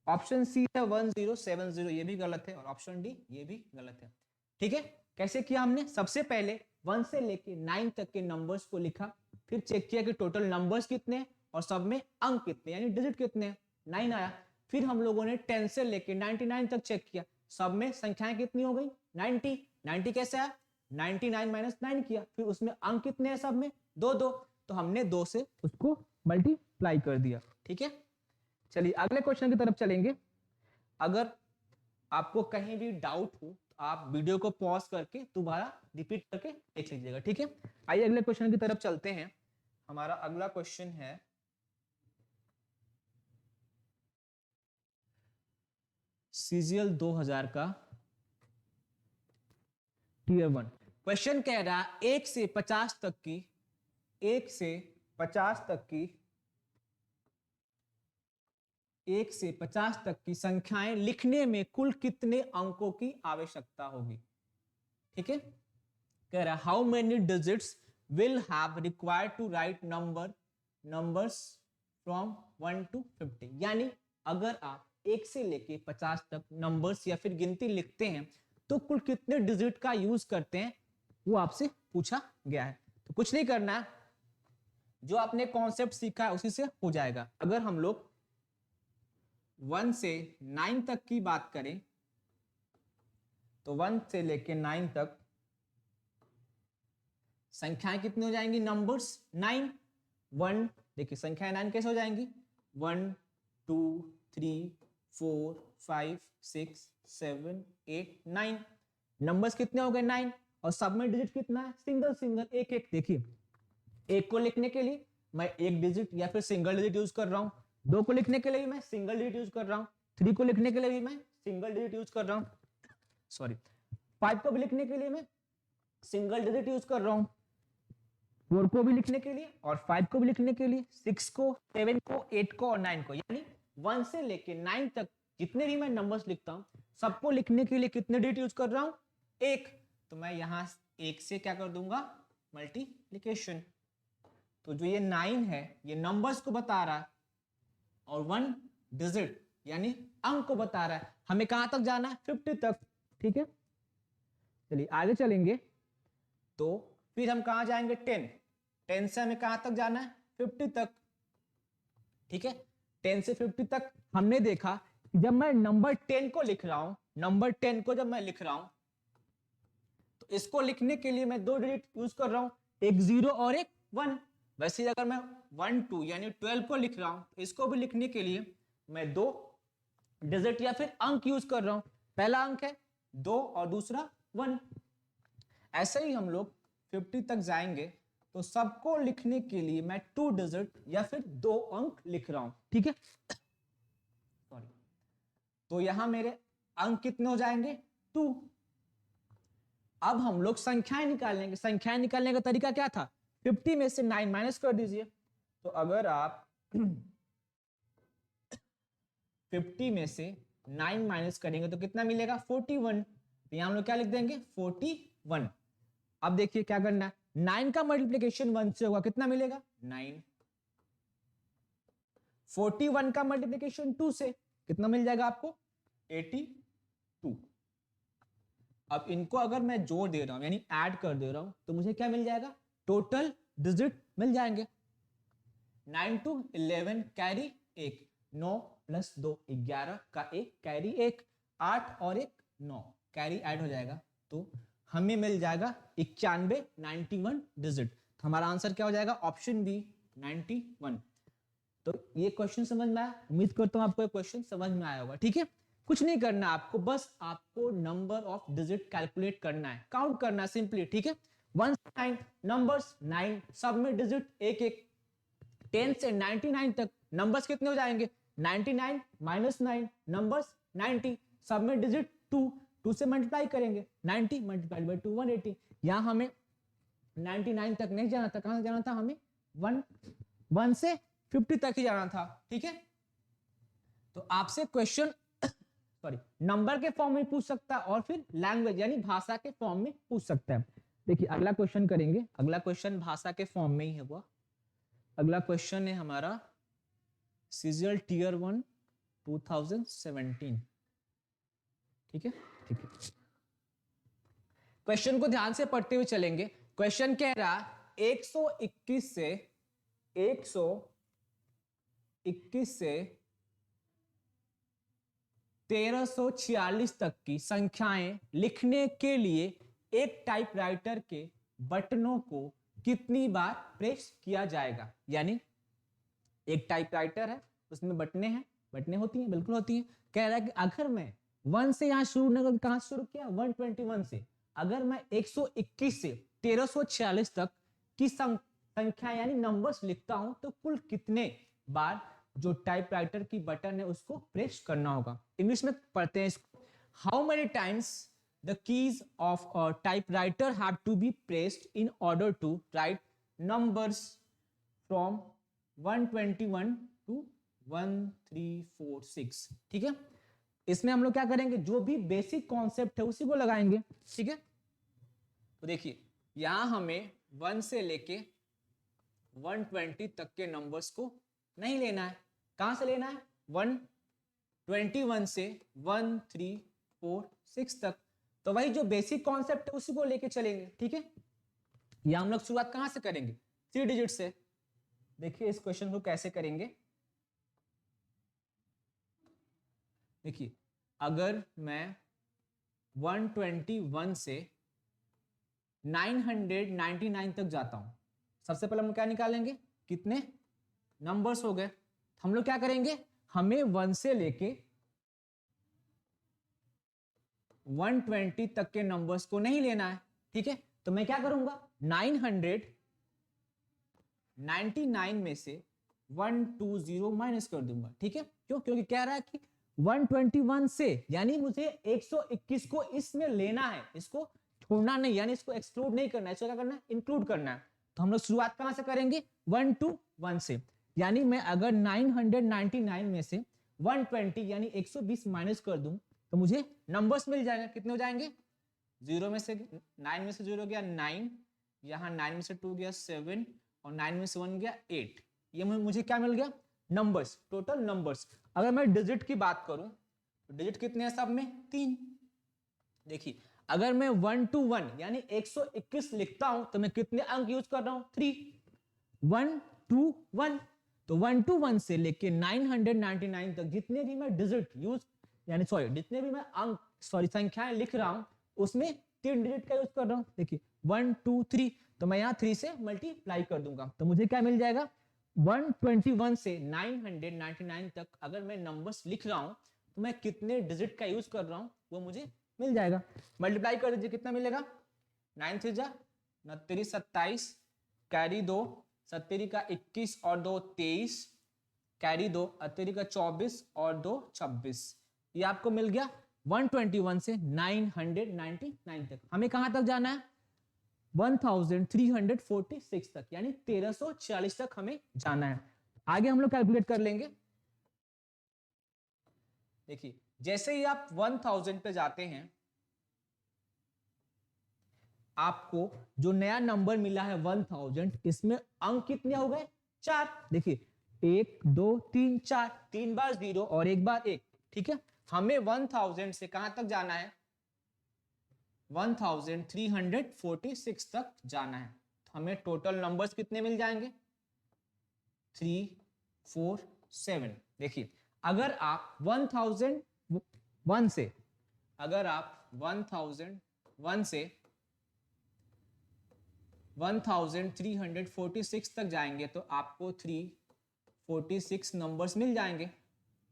ऑप्शन सी है 1070, ये भी गलत है, और ऑप्शन डी ये भी गलत है। ठीक है, कैसे किया हमने? सबसे पहले 1 से लेके 9 तक के नंबर्स को लिखा, फिर चेक किया कि टोटल नंबर्स कितने और सब में अंक कितने, यानी डिजिट कितने? 9 आया। फिर हम लोगों ने 10 से लेके 99 तक चेक किया, सब में संख्याएं कितनी हो गई? 90। 90 कैसे आया? 99 माइनस 9 किया, फिर उसमें अंक कितने हैं सब में? 2 2, तो हमने 2 से उसको मल्टीप्लाई कर दिया। ठीक है, चलिए अगले क्वेश्चन की तरफ चलेंगे। अगर आपको कहीं भी डाउट हो तो आप वीडियो को पॉज करके दोबारा रिपीट करके देख लीजिएगा। ठीक है, आइए अगले क्वेश्चन की तरफ चलते हैं। हमारा अगला क्वेश्चन है सीजीएल 2000 का टीयर 1। क्वेश्चन कह रहा है 1 से 50 तक की, 1 से 50 तक की, 1 से 50 तक की संख्याएं लिखने में कुल कितने अंकों की आवश्यकता होगी? ठीक है, कह रहा है how many digits will have required to write numbers from 1 to 50। यानी अगर आप 1 से लेके 50 तक नंबर्स या फिर गिनती लिखते हैं तो कुल कितने डिजिट का यूज करते हैं, वो आपसे पूछा गया है। तो कुछ नहीं करना है, जो आपने कॉन्सेप्ट सीखा है उसी से हो जाएगा। अगर हम लोग 1 से 9 तक की बात करें तो 1 से लेके 9 तक संख्याएं कितनी हो जाएंगी? नंबर्स 9 1। देखिए संख्याएं 9 कैसे हो जाएंगी? 1 2 3 4 5 6 7 8 9। नंबर्स कितने हो गए? 9, और सब में डिजिट कितना है? सिंगल सिंगल, एक एक। देखिए एक को लिखने के लिए मैं एक डिजिट या फिर सिंगल डिजिट यूज कर रहा हूं, 2 को लिखने के लिए भी मैं सिंगल डिजिट यूज कर रहा हूं, 3 को लिखने के लिए भी मैं सिंगल डिजिट यूज कर रहा हूं, सॉरी 5 को भी लिखने के लिए मैं सिंगल डिजिट यूज कर रहा हूं, 4 को भी लिखने के लिए और 5 को भी लिखने के लिए, 6 को, 7 को, 8 को और 9 को। यानी 1 से लेके 9 तक जितने भी मैं नंबर्स लिखता हूं सबको लिखने के लिए कितने डिजिट यूज कर रहा हूं? 1। तो मैं यहां 1 से क्या कर दूंगा? मल्टीप्लिकेशन। तो जो ये 9 है ये नंबर्स को बता रहा है और 1 डिजिट यानी अंक को बता रहा है। हमें कहां तक जाना है? 50 तक। ठीक है, चलिए आगे चलेंगे। तो फिर हम कहां जाएंगे? 10। 10 से हमें कहां तक जाना है? 50 तक। ठीक है, 10 से 50 तक हमने देखा कि जब मैं नंबर 10 को लिख रहा हूं, नंबर 10 को जब मैं लिख रहा हूं तो इसको लिखने के लिए मैं 2 डिजिट यूज कर रहा हूं, एक 0 और एक 1। वैसे ही अगर मैं 1 2 यानी 12 को लिख रहा हूं तो इसको भी लिखने के लिए मैं 2 डिजिट या फिर अंक यूज कर रहा हूं। पहला अंक है 2 और दूसरा 1। ऐसे ही हम लोग 50 तक जाएंगे तो सबको लिखने के लिए मैं 2 डिजिट या फिर 2 अंक लिख रहा हूं। ठीक है, सॉरी, तो यहां मेरे अंक कितने हो जाएंगे? 2। अब हम लोग संख्याएं निकालेंगे। संख्याएं निकालने का तरीका क्या था? 50 में से 9 माइनस कर दीजिए। तो अगर आप 50 में से 9 माइनस करेंगे तो कितना मिलेगा? 41। तो यहां हम लोग क्या लिख देंगे? 41। अब देखिए क्या करना है, 9 का मल्टीप्लिकेशन 1 से होगा, कितना मिलेगा? 9। 41 का मल्टीप्लिकेशन 2 से कितना मिल जाएगा आपको? 82। अब इनको अगर मैं जोड़ दे रहा हूं यानी ऐड कर दे रहा हूं तो मुझे क्या मिल जाएगा? टोटल डिजिट मिल जाएंगे। 9 to 11 कैरी 1, 9 प्लस 2 11 का 1 कैरी 1, 8 और 1 9 कैरी ऐड हो जाएगा। तो हमें मिल जाएगा 91, 91 डिजिट। तो हमारा आंसर क्या हो जाएगा? Option B 91। तो ये क्वेश्चन समझ में आया? उम्मीद करता हूं आपको ये क्वेश्चन समझ में आया होगा। ठीक है, कुछ नहीं करना आपको, बस आपको नंबर ऑफ डिजिट कैलकुलेट करना है, काउंट करना है सिंपली। ठीक है, 1 से 9 नंबर्स 9, सब में डिजिट एक एक। 10 से 99 तक नंबर्स कितने हो जाएंगे? 99 माइनस 9 नंबर्स 90, सब में डिजिट 2, 2 से मल्टीप्लाई करेंगे, 90 मल्टीप्लाइड बाय 2 180। यहां हमें 99 तक नहीं जाना था, कहां जाना था हमें? 1 से 50 तक ही जाना था। ठीक है, तो आपसे क्वेश्चन सॉरी नंबर के फॉर्म में पूछ सकता है और फिर लैंग्वेज यानी भाषा के फॉर्म में पूछ सकता है। देखिए अगला क्वेश्चन करेंगे, अगला क्वेश्चन भाषा के फॉर्म में ही है वो। अगला क्वेश्चन है हमारा सीजीएल टीयर 1 2017। ठीक है, ठीक है, क्वेश्चन को ध्यान से पढ़ते हुए चलेंगे। क्वेश्चन कह रहा 121 से 1346 तक की संख्याएं लिखने के लिए एक टाइपराइटर के बटनों को कितनी बार प्रेस किया जाएगा? यानी एक टाइपराइटर है, उसमें बटने हैं, बटने होती हैं, बिल्कुल होती हैं। कह रहा है कि अगर मैं 1 से यहां शुरू नहीं, कहां शुरू किया? 121 से। अगर मैं 121 से 1346 तक की संख्या यानी नंबर्स लिखता हूं तो कुल कितने बार जो टाइपराइटर की बटन है उसको प्रेस करना होगा? इंग्लिश में पढ़ते हैं इसको, how many times the keys of a typewriter have to be pressed in order to write numbers from 121 to 1346। ठीक है, इसमें हम लोग क्या करेंगे? जो भी बेसिक कॉन्सेप्ट है उसी को लगाएंगे। ठीक है, तो देखिए यहां हमें 1 से लेके 120 तक के नंबर्स को नहीं लेना है। कहां से लेना है? 121 से 1346 तक। तो वही जो बेसिक कॉन्सेप्ट है उसी को लेके चलेंगे। ठीक है, या हम लोग शुरुआत कहां से करेंगे? 3 डिजिट से। देखिए इस क्वेश्चन को कैसे करेंगे। देखिए अगर मैं 121 से 999 तक जाता हूं, सबसे पहले हम क्या निकालेंगे? कितने नंबर्स हो गए? हम लोग क्या करेंगे? हमें 1 से लेके 120 तक के नंबर्स को नहीं लेना है। ठीक है, तो मैं क्या करूंगा? 999 में से 120 माइनस कर दूंगा। ठीक है, क्यों? क्योंकि कह रहा है कि 121 से यानी मुझे 121 को इसमें लेना है, इसको छोड़ना नहीं, यानी इसको एक्सक्लूड नहीं करना है, इसको क्या करना है? इंक्लूड करना है। तो हम लोग शुरुआत कहां से करेंगे? 121 से। यानी मैं अगर 999 में से 120 यानी 120 माइनस कर दूं तो मुझे नंबर्स मिल जाएंगे। कितने हो जाएंगे? 0 में से 9 में से 0 गया 9, यहाँ 9 में से 2 गया 7 और 9 में से 1 गया 8। ये मुझे क्या मिल गया? Numbers, total numbers. अगर मैं डिजिट की बात करूं तो डिजिट कितने हैं सब में? 3। देखिए अगर मैं 1 to 1 यानी 121 लिखता हूं तो मैं कितने अंक यूज कर रहा हूं? 3। 1 to 1, तो 1 to 1 से लेके 999 तक जितने भी मैं डिजिट यूज यानी सॉरी जितने भी मैं अंक संख्याएं लिख रहा हूं उसमें 3 डिजिट का यूज कर रहा हूं। देखिए 1 2 3, तो मैं यहां 3 से मल्टीप्लाई कर दूंगा तो मुझे क्या मिल जाएगा? 121 से 999 तक अगर मैं नंबर्स लिख रहा हूं तो मैं कितने डिजिट का यूज कर रहा हूं वो मुझे मिल जाएगा। मल्टीप्लाई कर दीजिए, कितना मिलेगा? 9 3 जा 9 27 कैरी 2 7 का 21 और 2 23 कैरी 2 अतेरी का 24 और 2 26। ये आपको मिल गया 121 से 999 तक। हमें कहां तक जाना है? 1346 तक, यानी 1340 तक हमें जाना है। आगे हम लोग कैलकुलेट कर लेंगे। देखिए जैसे ही आप 1000 पे जाते हैं, आपको जो नया नंबर मिला है 1000, इसमें अंक कितने हो गए? 4। देखिए 1 2 3 4, 3 बार 0 और 1 बार 1। ठीक है, हमें 1000 से कहां तक जाना है? 1346 तक जाना है। तो हमें टोटल नंबर्स कितने मिल जाएंगे? 3 4 7। देखिए अगर आप 1001 से, अगर आप 1001 से 1346 तक जाएंगे तो आपको 346 नंबर्स मिल जाएंगे।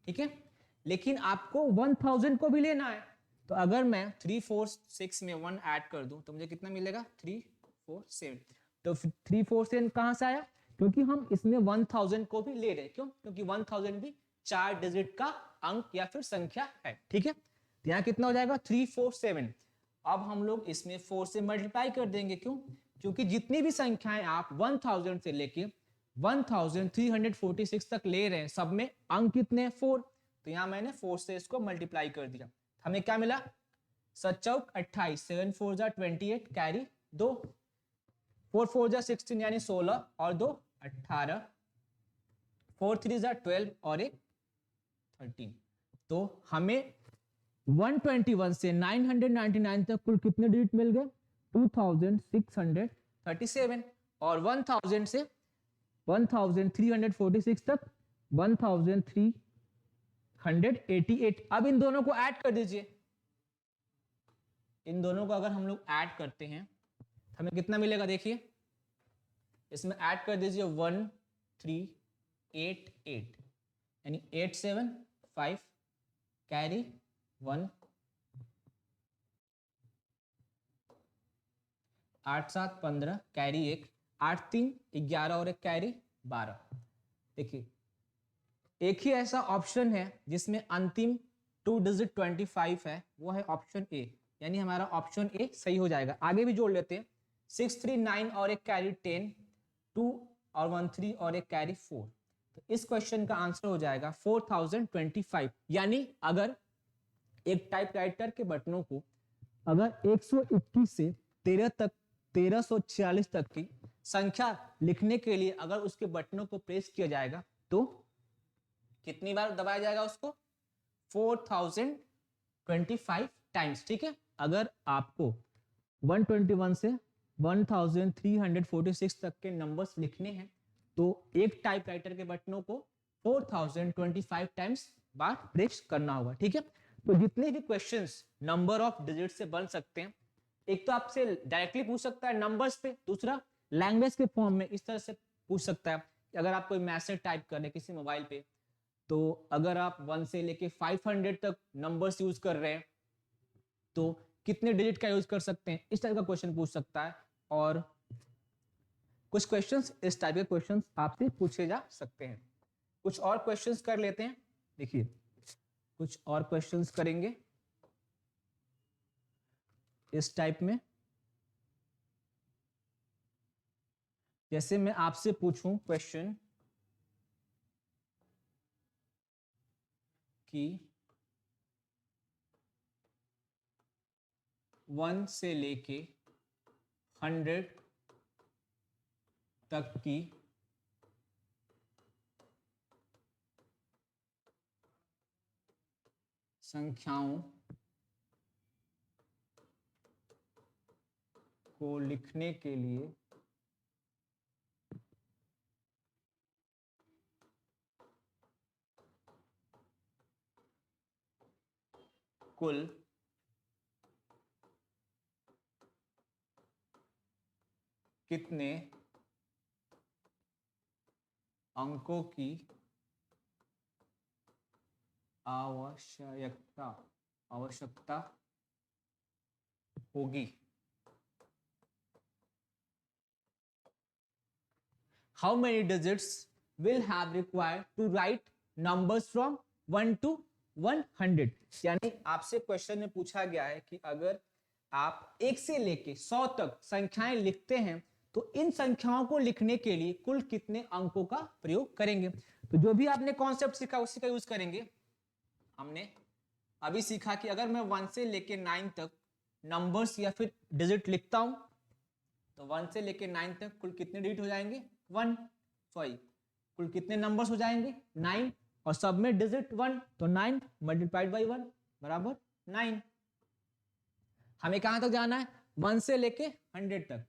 ठीक है, लेकिन आपको 1000 को भी लेना है। तो अगर मैं 346 में 1 ऐड कर दूं तो मुझे कितना मिलेगा? 347। तो 347 कहां से आया? क्योंकि हम इसमें 1000 को भी ले रहे हैं। क्यों? क्योंकि 1000 भी 4 डिजिट का अंक या फिर संख्या है। ठीक है, तो यहाँ कितना हो जाएगा? 347। अब हम लोग इसमें 4 से मल्टीप्लाई कर देंगे। क्यों? क्योंकि जितनी भी संख्याएं आप 1000 से लेके 1346 तक ले रहे हैं, सब में अंक कितने? 4। तो यहां मैंने 4 से इसको मल्टीप्लाई कर दिया। हमें क्या मिला? 7 चौक 28, 7 4 जा 28, कैरी 2, 4 4 जा 16 यानी 16 और 2 18, 4 3 जा 12 और 1 13। तो हमें 121 से 999 तक कुल कितने डिजिट मिल गए? 2637। और 1000 से 1346 तक 1388। अब इन दोनों को ऐड कर दीजिए। इन दोनों को अगर हम लोग ऐड करते हैं हमें कितना मिलेगा? देखिए इसमें ऐड कर दीजिए 1388, यानी 875, कैरी 1, 8 7 15, कैरी 1, 8 3 11 और 1 कैरी 12। देखिए एक ही ऐसा ऑप्शन है जिसमें अंतिम 2 डिजिट 25 है, वो है ऑप्शन ए, यानी हमारा ऑप्शन ए सही हो जाएगा। आगे भी जोड़ लेते हैं। 6 3 9 और 1 कैरी 10, 2 और 1 3 और 1 कैरी 4। तो इस क्वेश्चन का आंसर हो जाएगा 4025। यानी अगर एक टाइपराइटर के बटनों को अगर 121 से 1346 तक की संख्या लिखने के लिए अगर उसके बटनों को प्रेस किया जाएगा तो कितनी बार दबाया जाएगा उसको? 4025 टाइम्स। ठीक है, अगर आपको 121 से 1346 तक के नंबर्स लिखने हैं तो एक टाइपराइटर के बटनों को 4025 टाइम्स बार प्रेस करना होगा। ठीक है, तो जितने भी क्वेश्चंस नंबर ऑफ डिजिट से बन सकते हैं, एक तो आपसे डायरेक्टली पूछ सकता है नंबर्स पे, दूसरा लैंग्वेज के फॉर्म में इस तरह से पूछ सकता है कि अगर आप कोई मैसेज टाइप कर रहे हैं किसी मोबाइल पे, तो अगर आप 1 से लेके 500 तक नंबर्स यूज कर रहे हैं तो कितने डिजिट का यूज कर सकते हैं, इस टाइप का क्वेश्चन पूछ सकता है। और कुछ क्वेश्चंस इस टाइप के क्वेश्चंस आपसे पूछे जा सकते हैं। कुछ और क्वेश्चंस कर लेते हैं। देखिए कुछ और क्वेश्चंस करेंगे इस टाइप में। जैसे मैं आपसे पूछूं क्वेश्चन कि 1 से लेके 100 तक की संख्याओं को लिखने के लिए कुल कितने अंकों की आवश्यकता होगी? How many digits will have required to write numbers from 1 to 100। यानी आपसे क्वेश्चन में पूछा गया है कि अगर आप 1 से लेके 100 तक संख्याएं लिखते हैं तो इन संख्याओं को लिखने के लिए कुल कितने अंकों का प्रयोग करेंगे। तो जो भी आपने कॉन्सेप्ट सीखा उसी का यूज करेंगे। हमने अभी सीखा कि अगर मैं 1 से लेके 9 तक नंबर्स या फिर डिजिट लिखता हूं तो 1 से लेके 9 तक कुल कितने डिजिट हो जाएंगे, 1 सॉरी कुल कितने नंबर्स हो जाएंगे, 9, और सब में डिजिट 1, तो 9 मल्टीप्लाइड बाई 1 बराबर 9। हमें कहां तक जाना है, 1 से लेके 100 तक।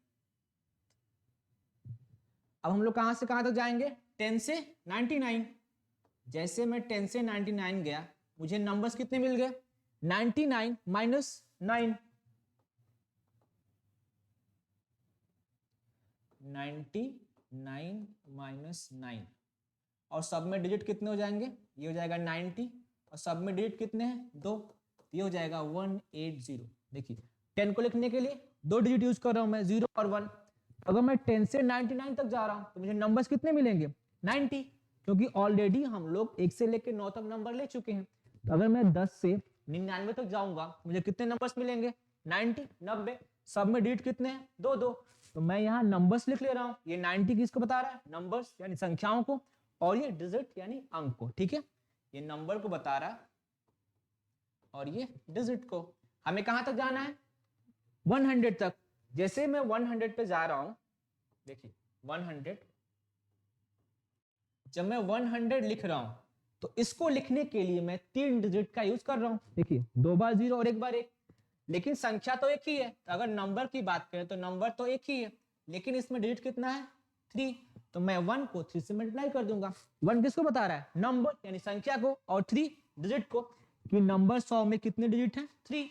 अब हम लोग कहां से कहां तक जाएंगे, 10 से 99। जैसे मैं 10 से 99 गया, मुझे नंबर्स कितने मिल गए, 99 माइनस 9, 99 माइनस 9, और सब में डिजिट कितने हो जाएंगे, ये हो जाएगा 90, और सब में डिजिट कितने हैं, 2, ये हो जाएगा 180। देखिए 10 को लिखने के लिए 2 डिजिट यूज कर रहा हूं मैं, 0 और 1। अगर मैं 10 से 99 तक जा रहा हूं तो मुझे नंबर्स कितने मिलेंगे, 90, क्योंकि ऑलरेडी हम लोग 1 से लेकर 9 तक नंबर ले चुके हैं। तो अगर मैं 10 से 99 तक जाऊंगा मुझे कितने नंबर्स मिलेंगे, 90, 90, सब में डिजिट कितने हैं, 2 2। तो मैं यहाँ नंबर्स लिख ले रहा हूँ, ये 90 किसको बता रहा है, नंबर्स यानी संख्याओं को, और ये डिजिट यानी अंक को। ठीक है, ये नंबर को बता रहा है और ये डिजिट को। हमें कहां तक जाना है, 100 तक। जैसे मैं 100 पे जा रहा हूं, देखिए 100, जब मैं 100 लिख रहा हूं तो इसको लिखने के लिए मैं 3 डिजिट का यूज कर रहा हूं। देखिए 2 बार 0 और 1 बार 1, लेकिन संख्या तो एक ही है। तो अगर नंबर की बात करें तो नंबर तो एक ही है, लेकिन इसमें डिजिट कितना है, 3। तो मैं 1 को 3 से मल्टीप्लाई कर दूंगा। 1 किसको बता रहा है, नंबर यानी संख्या को, और 3 डिजिट को, कि नंबर 100 में कितने डिजिट हैं, 3।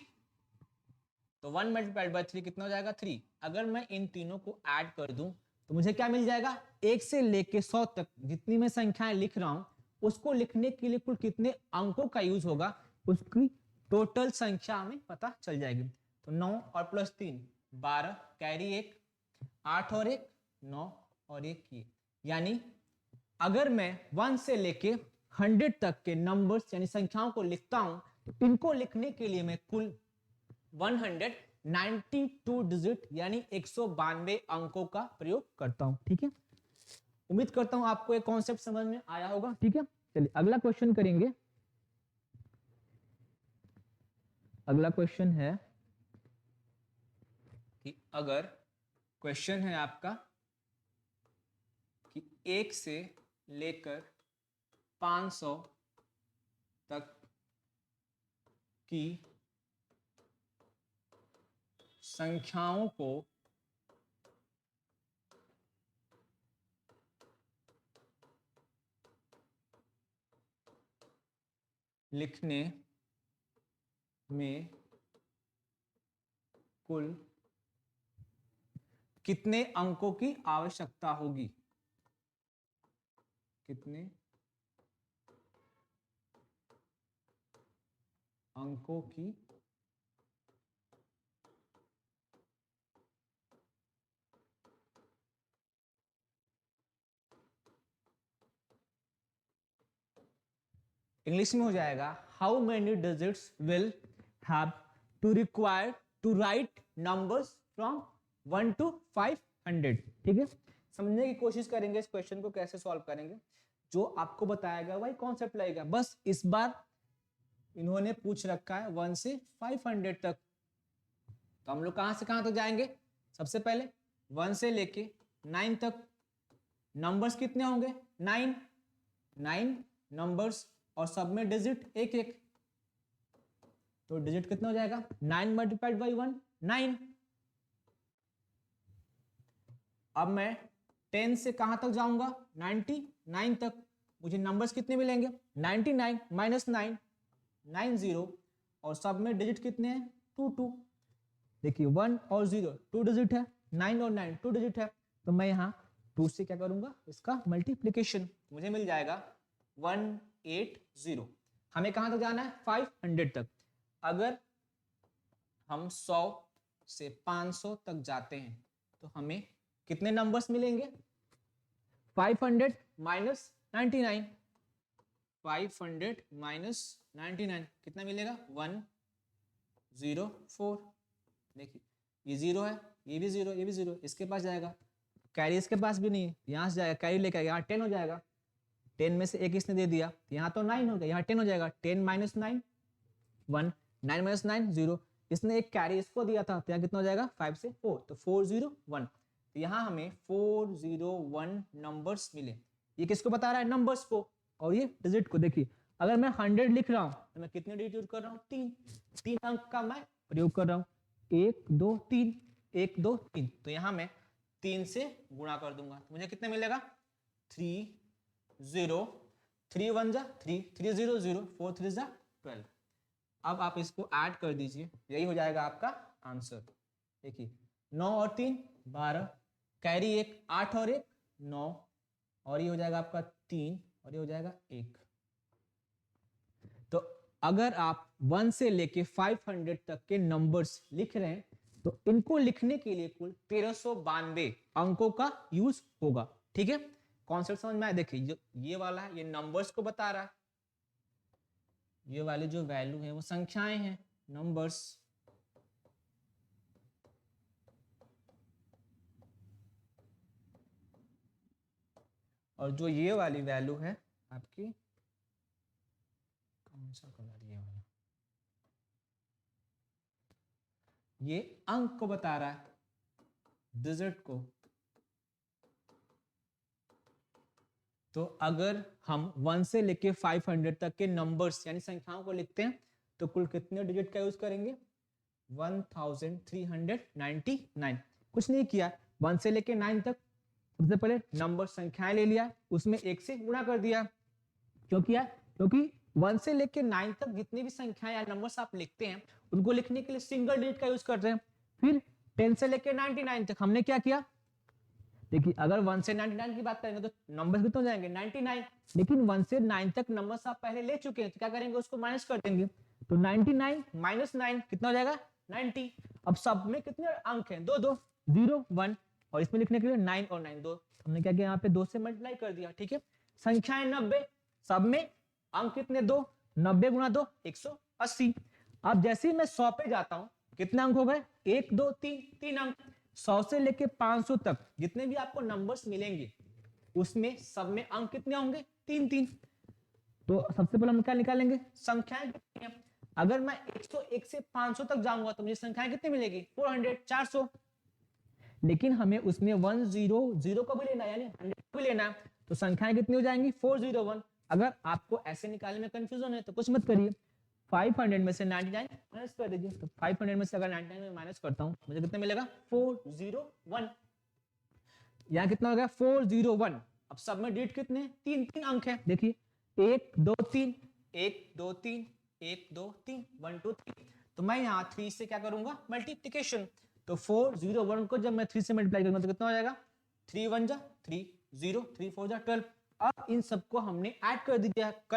तो 1 मल्टीप्लाइड बाय 3 कितना हो जाएगा, 3। अगर मैं इन तीनों को ऐड कर दूं तो मुझे क्या मिल जाएगा, 1 से लेके 100 तक जितनी मैं संख्याएं लिख रहा हूं उसको लिखने के लिए कुल कितने अंकों का यूज होगा, उसकी टोटल संख्या हमें पता चल जाएगी। तो 9 और प्लस 3 12, कैरी 1, 8 और 1 9 और 1 ये। यानी अगर मैं 1 से लेके 100 तक के नंबर्स यानी संख्याओं को लिखता हूं तो इनको लिखने के लिए मैं कुल 192 डिजिट यानी 192 अंकों का प्रयोग करता हूं। ठीक है, उम्मीद करता हूं आपको एक कॉन्सेप्ट समझ में आया होगा। ठीक है, चलिए अगला क्वेश्चन करेंगे। अगला क्वेश्चन है कि अगर क्वेश्चन है आपका कि 1 से लेकर 500 तक की संख्याओं को लिखने में कुल कितने अंकों की आवश्यकता होगी, कितने अंकों की इंग्लिश में हो जाएगा, how many digits will have to require to write numbers from 1 to 500। ठीक है, समझने की कोशिश करेंगे इस क्वेश्चन को कैसे सॉल्व करेंगे। जो आपको बताएगा वही कॉन्सेप्ट लगेगा, बस इस बार इन्होंने पूछ रखा है 1 से 500 तक। तो हम लोग कहां से कहां तक जाएंगे, सबसे पहले 1 से लेके 9 तक नंबर्स कितने होंगे, 9 9 नंबर्स, और सब में डिजिट एक एक। तो डिजिट कितना हो जाएगा, 9 मल्टीप्लाइड बाई 1 9। अब मैं 10 से कहां तक जाऊंगा, 99 तक। मुझे नंबर्स कितने मिलेंगे, 99 माइनस 9 90, और सब में डिजिट कितने हैं, 2 2। देखिए 1 और 0 2 डिजिट है, 9 और 9 2 डिजिट है। तो मैं यहाँ 2 से क्या करूंगा, इसका मल्टीप्लीकेशन, मुझे मिल जाएगा 180। हमें कहां तक जाना है, 500 तक। अगर हम 100 से 500 तक जाते हैं तो हमें कितने नंबर्स मिलेंगे, 500 माइनस 99, 500 माइनस 99 कितना मिलेगा 104। देखिए ये 0 है, ये भी 0, ये भी 0, इसके पास जाएगा, कैरी इसके पास भी नहीं है, यहाँ से जाएगा कैरी लेकर, यहाँ 10 हो जाएगा, 10 में से एक इसने दे दिया, यहाँ तो 9 हो गया, यहाँ 10 हो जाएगा, 10 माइनस 9 1, 9 माइनस 9 0, इसने एक कैरी इसको दिया था, तो यहाँ कितना हो जाएगा 5 से 4, तो 401। तो यहाँ हमें 401 नंबर्स मिले। ये किसको बता रहा है? नंबर्स को, और ये डिजिट को। देखिए अगर मैं 100 लिख रहा हूँ तो मैं कितने डिजिट यूज कर रहा हूँ? 3 अंक का मैं प्रयोग कर रहा हूँ, 1 2 3, 1 2 3, तो यहाँ मैं 3 से गुणा कर दूंगा, तो मुझे कितने मिलेगा? 3 0, 3 1 जा 3, 3 0 0, 4 3 जा 12। अब आप इसको ऐड कर दीजिए, यही हो जाएगा आपका आंसर। देखिए 9 और 3 12, कैरी 1 8 और 1 9, और ये हो जाएगा आपका 3, और ये हो जाएगा 1। तो अगर आप 1 से लेके 500 तक के नंबर्स लिख रहे हैं तो इनको लिखने के लिए कुल 1392 अंकों का यूज होगा। ठीक है, कॉन्सेप्ट समझ में आया? देखिए जो ये वाला है ये नंबर्स को बता रहा है, ये वाली जो वैल्यू है वो संख्याएं हैं, नंबर्स। और जो ये वाली वैल्यू है आपकी, कौन सा कलर ये वाला, ये अंक को बता रहा है, डिजिट को। तो अगर हम 1 से लेके 500 तक के नंबर्स यानी संख्याओं को लिखते हैं तो कुल कितने डिजिट का यूज करेंगे? 1399। कुछ नहीं किया, 1 से लेके 9 तक सबसे पहले नंबर संख्याएं ले लिया, उसमें 1 से गुणा कर दिया। क्यों किया? क्योंकि 1 से लेके 9 तक जितनी भी संख्याएं या नंबर्स आप लिखते हैं उनको लिखने के लिए सिंगल डिजिट का यूज करते हैं। फिर 10 से लेके 99 तक हमने क्या किया? देखिए अगर 1 से 99 की बात करेंगे तो नंबर्स कितने हो जाएंगे? 99। लेकिन 1 से 9 तक नंबर्स आप पहले ले चुके हैं, तो क्या करेंगे? उसको माइनस कर देंगे, तो 99 माइनस 9 कितना हो जाएगा? 90। अब सब में कितने अंक हैं? 2 2 0 1, और इसमें लिखने के लिए 9 और 9 2, हमने क्या किया? यहाँ पे 2 से मल्टीप्लाई कर दिया। ठीक है, संख्याएं 90, सब में अंक कितने? 2, 90 गुणा 2 180। अब जैसे ही मैं 100 पे जाता हूँ कितने अंक हो गए? 1 2 3, 3 अंक। 100 से लेके 500 तक जितने भी आपको नंबर्स मिलेंगे उसमें सब में अंक कितने होंगे? 3 3। तो सबसे पहले हम क्या निकालेंगे? संख्याएं कितनी हैं? अगर मैं 101 से 500 तक जाऊंगा तो मुझे संख्याएं कितनी मिलेगी? 400 400। लेकिन हमें उसमें 100 को भी लेना है, यानी 100 को भी लेना है, तो संख्याएं कितनी हो जाएंगी? 401। अगर आपको ऐसे निकालने में कंफ्यूजन है तो कुछ मत करिए, 500 में से 99 माइनस कर दीजिए। तो 500 में से अगर 99 में माइनस करता हूं मुझे कितना मिलेगा? 401। यहाँ कितना हो गया? 401। अब सब में डिजिट कितने? 3 3 अंक है। देखिए 1 2 3, 1 2 3, 1 2 3, 1 2 3। तो मैं यहाँ 3 से क्या करूंगा? मल्टीप्लीकेशन। तो 401 को जब मैं 3 से मल्टीप्लाई करूंगा तो कितना हो जाएगा? 3 1 जा 3 0, 3 4 जा 12। अब इन सबको हमने ऐड कर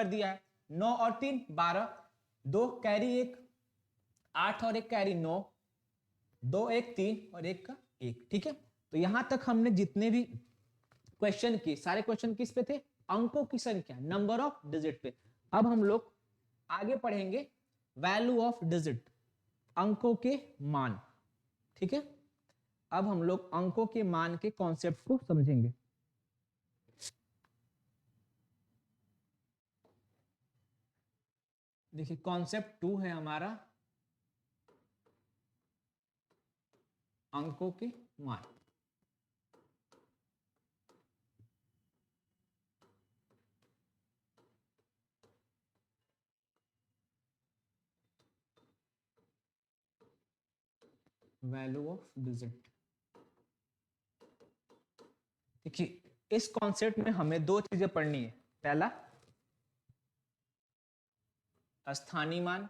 दिया है। 9 और 3 12, 2 कैरी 1 8 और 1 कैरी 9, 2 1 3 और 1 का 1। ठीक है, तो यहां तक हमने जितने भी क्वेश्चन किए सारे क्वेश्चन किस पे थे? अंकों की संख्या, नंबर ऑफ डिजिट पे। अब हम लोग आगे पढ़ेंगे वैल्यू ऑफ डिजिट, अंकों के मान। ठीक है, अब हम लोग अंकों के मान के कॉन्सेप्ट को समझेंगे। देखिए कॉन्सेप्ट 2 है हमारा अंकों के मान। Value of digit. देखिए इस कॉन्सेप्ट में हमें दो चीजें पढ़नी है। पहला स्थानीय मान,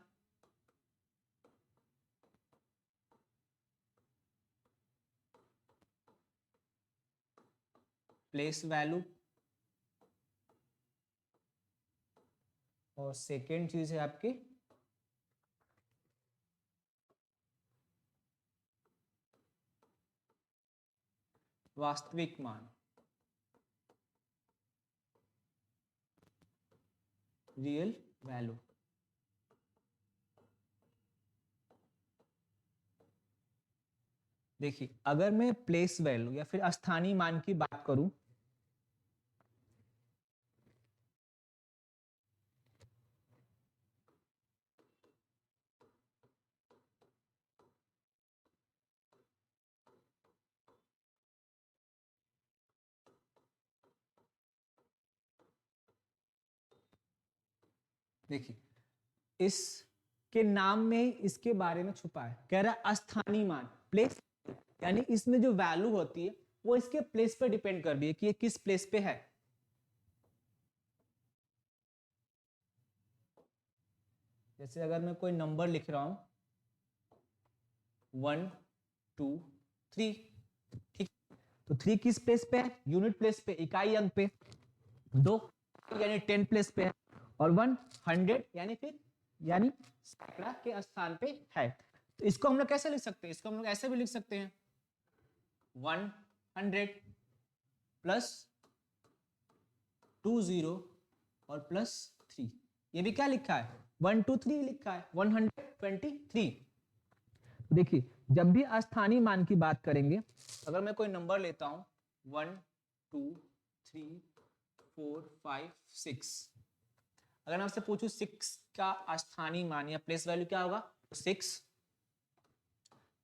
प्लेस वैल्यू, और सेकेंड चीज है आपकी वास्तविक मान, रियल वैल्यू। देखिए अगर मैं प्लेस वैल्यू या फिर स्थानीय मान की बात करूं, देखिए इसके नाम में इसके बारे में छुपा है, कह रहा है अस्थानीय मान प्लेस, यानी इसमें जो वैल्यू होती है वो इसके प्लेस पे डिपेंड कर रही है कि ये किस प्लेस पे है। जैसे अगर मैं कोई नंबर लिख रहा हूं 1 2 3, ठीक, तो 3 किस प्लेस पे है? यूनिट प्लेस पे, इकाई अंक पे। 2 यानी 10 प्लेस पे है, और 1 100 यानी सैकड़ा के स्थान पे है। तो इसको हम लोग कैसे लिख सकते हैं? इसको हम लोग ऐसे भी लिख सकते हैं 100 प्लस 20 और प्लस 3। ये भी क्या लिखा है? 123 लिखा है, 123। देखिए जब भी अस्थानीय मान की बात करेंगे, अगर मैं कोई नंबर लेता हूं 1 2 3 4 5 6, अगर मैं आपसे पूछूं 6 का अस्थानीय मान या प्लेस वैल्यू क्या होगा? 6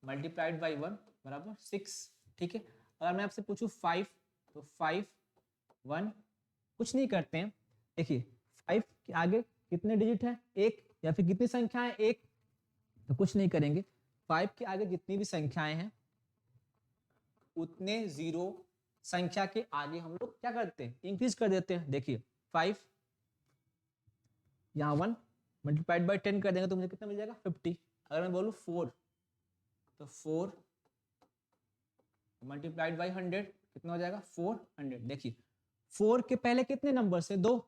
मल्टीप्लाइड बाई 1 बराबर 6, ठीक है। अगर मैं आपसे पूछूं 5, तो 5 1, कुछ नहीं करते हैं, देखिए 5 के आगे कितने डिजिट है? 1, या फिर कितनी संख्या है? 1, तो कुछ नहीं करेंगे, 5 के आगे जितनी भी संख्याएं हैं उतने जीरो संख्या के आगे हम लोग क्या करते हैं? इंक्रीज कर देते हैं। देखिए 5 यहाँ 1 मल्टीप्लाइड बाई 10 कर देंगे तो मुझे कितना मिल जाएगा? 50। अगर मैं बोलूँ 4, तो 4 मल्टीप्लाइड बाई 100 कितना हो जाएगा? 400। देखिए 4 के पहले कितने नंबर से? 2,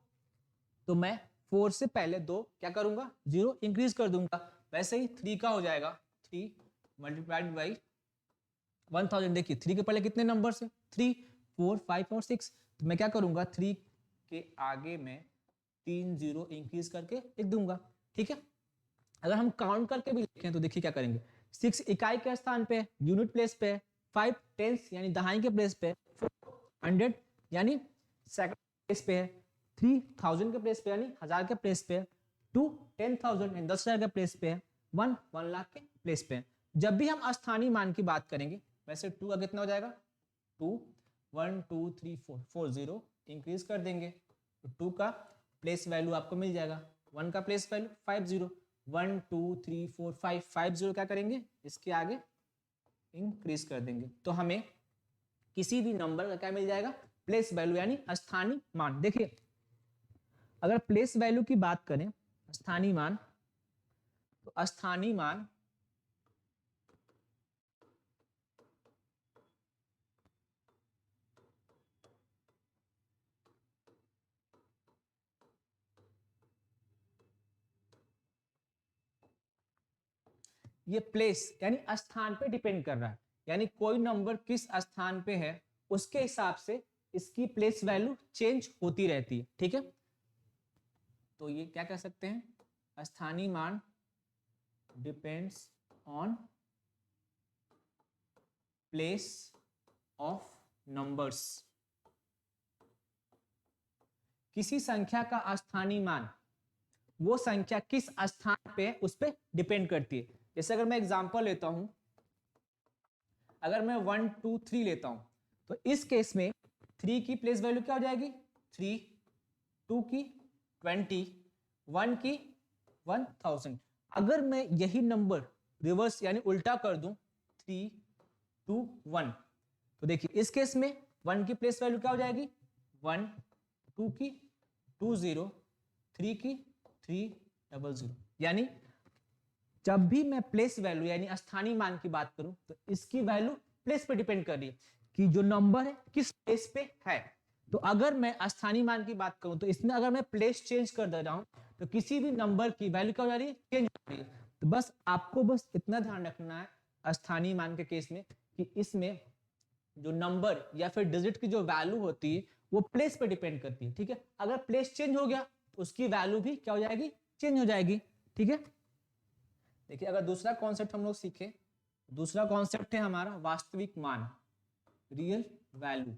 तो मैं 4 से पहले 2 क्या करूंगा? 0 इंक्रीज कर दूंगा। वैसे ही 3 का हो जाएगा 3 मल्टीप्लाइड बाई 1000। देखिए 3 के पहले कितने नंबर से? 3 4 5 और 6, तो मैं क्या करूंगा? 3 के आगे मैं 3 0 इंक्रीज करके लिख दूंगा, ठीक है। अगर हम काउंट करके भी लिखें तो देखिए क्या करेंगे, 6 इकाई के स्थान पे, यूनिट प्लेस पे, 5 टेंस यानी दहाई के प्लेस पे, 4 100 यानी सेकंड प्लेस पे है, 3 1000 के प्लेस पे यानी 1000 के प्लेस पे, 2 10,000 यानी 10,000 के प्लेस पे है, 1 1 लाख के प्लेस पे है। जब भी हम अस्थानीय मान की बात करेंगे, वैसे 2 का कितना हो जाएगा? 2 1 2 3 4 4 0 इंक्रीज कर देंगे, तो 2 का प्लेस वैल्यू आपको मिल जाएगा, 1 का प्लेस वैल्यू 5 0, 1 2 3 4 5 5 0 क्या करेंगे? इसके आगे इंक्रीज कर देंगे, तो हमें किसी भी नंबर का क्या मिल जाएगा? प्लेस वैल्यू यानी स्थानीय मान। देखिए अगर प्लेस वैल्यू की बात करें, स्थानीय मान, तो स्थानीय मान ये प्लेस यानी स्थान पे डिपेंड कर रहा है, यानी कोई नंबर किस स्थान पे है उसके हिसाब से इसकी प्लेस वैल्यू चेंज होती रहती है, ठीक है। तो ये क्या कह सकते हैं? स्थानीय मान depends on place of numbers. किसी संख्या का स्थानीय मान वो संख्या किस स्थान पे है उस पर डिपेंड करती है। जैसे अगर मैं एग्जांपल लेता हूं, अगर मैं 1 2 3 लेता हूं, तो इस केस में 3 की प्लेस वैल्यू क्या हो जाएगी? 3, 2 की 20, 1 की 1000। अगर मैं यही नंबर रिवर्स यानी उल्टा कर दूं 3 2 1, तो देखिए इस केस में 1 की प्लेस वैल्यू क्या हो जाएगी? 1, 2 की 20, 3 की 300। यानी जब भी मैं प्लेस वैल्यू यानी स्थानीय मान की बात करूं तो इसकी वैल्यू प्लेस पे डिपेंड कर रही है कि जो नंबर है किस प्लेस पे है। तो अगर मैं स्थानीय मान की बात करूं तो इसमें अगर मैं प्लेस चेंज कर दे रहा हूं तो किसी भी नंबर की वैल्यू क्या हो जा रही है? चेंज हो रही है। तो बस आपको बस इतना ध्यान रखना है स्थानीय मान के केस में कि इसमें जो नंबर या फिर डिजिट की जो वैल्यू होती है वो प्लेस पे डिपेंड करती है, ठीक है। अगर प्लेस चेंज हो गया तो उसकी वैल्यू भी क्या हो जाएगी? चेंज हो जाएगी, ठीक है। देखिए अगर दूसरा कॉन्सेप्ट हम लोग सीखें दूसरा कॉन्सेप्ट है हमारा वास्तविक मान, रियल वैल्यू।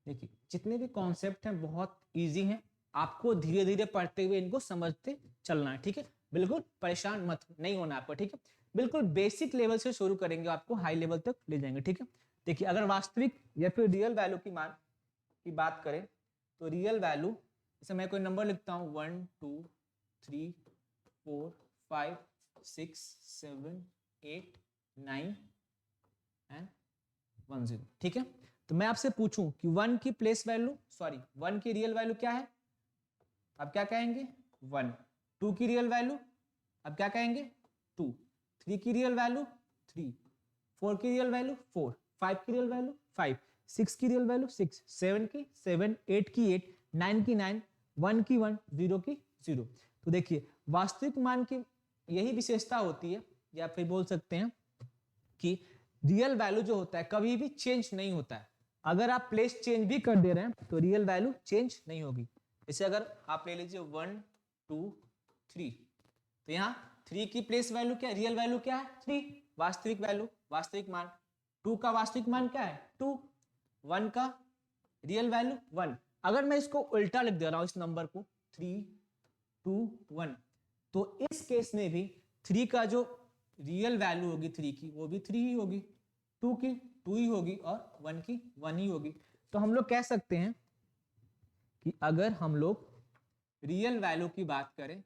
देखिए जितने भी कॉन्सेप्ट हैं बहुत इजी हैं, आपको धीरे धीरे पढ़ते हुए इनको समझते चलना है, ठीक है। बिल्कुल परेशान मत नहीं होना आपको, ठीक है। बिल्कुल बेसिक लेवल से शुरू करेंगे, आपको हाई लेवल तक ले जाएंगे, ठीक है। देखिए अगर वास्तविक या फिर रियल वैल्यू की मान की बात करें तो रियल वैल्यू, जैसे मैं कोई नंबर लिखता हूँ 1 2 3 4 5 6 7 8 9 एंड 1 0, ठीक है। तो मैं आपसे पूछूं कि 1 की प्लेस वैल्यू, सॉरी 1 की रियल वैल्यू क्या है, आप क्या कहेंगे 1। 2 की रियल वैल्यू अब क्या कहेंगे 2। 3 की रियल वैल्यू 3। 4 की रियल वैल्यू 4। 5 की रियल वैल्यू 5। 6 की रियल वैल्यू 6। 7 की 7। 8 की 8। 9 की 9। 1 की 1। 0 की 0। तो देखिए वास्तविक मान की यही विशेषता होती है, या फिर बोल सकते हैं कि रियल वैल्यू जो होता है कभी भी चेंज नहीं होता है। अगर आप प्लेस चेंज भी कर दे रहे हैं तो रियल वैल्यू चेंज नहीं होगी। जैसे अगर आप ले लीजिए 1 2 3, तो यहाँ 3 की प्लेस वैल्यू क्या है, रियल वैल्यू क्या है 3, वास्तविक वैल्यू, वास्तविक मान। 2 का वास्तविक मान क्या है 2। 1 का रियल वैल्यू 1। अगर मैं इसको उल्टा लिख दे रहा हूं इस नंबर को 3 2 1, तो इस केस में भी 3 का जो रियल वैल्यू होगी 3 की वो भी 3 ही होगी, 2 की 2 ही होगी और 1 की 1 ही होगी। तो हम लोग कह सकते हैं कि अगर हम लोग रियल वैल्यू की बात करें,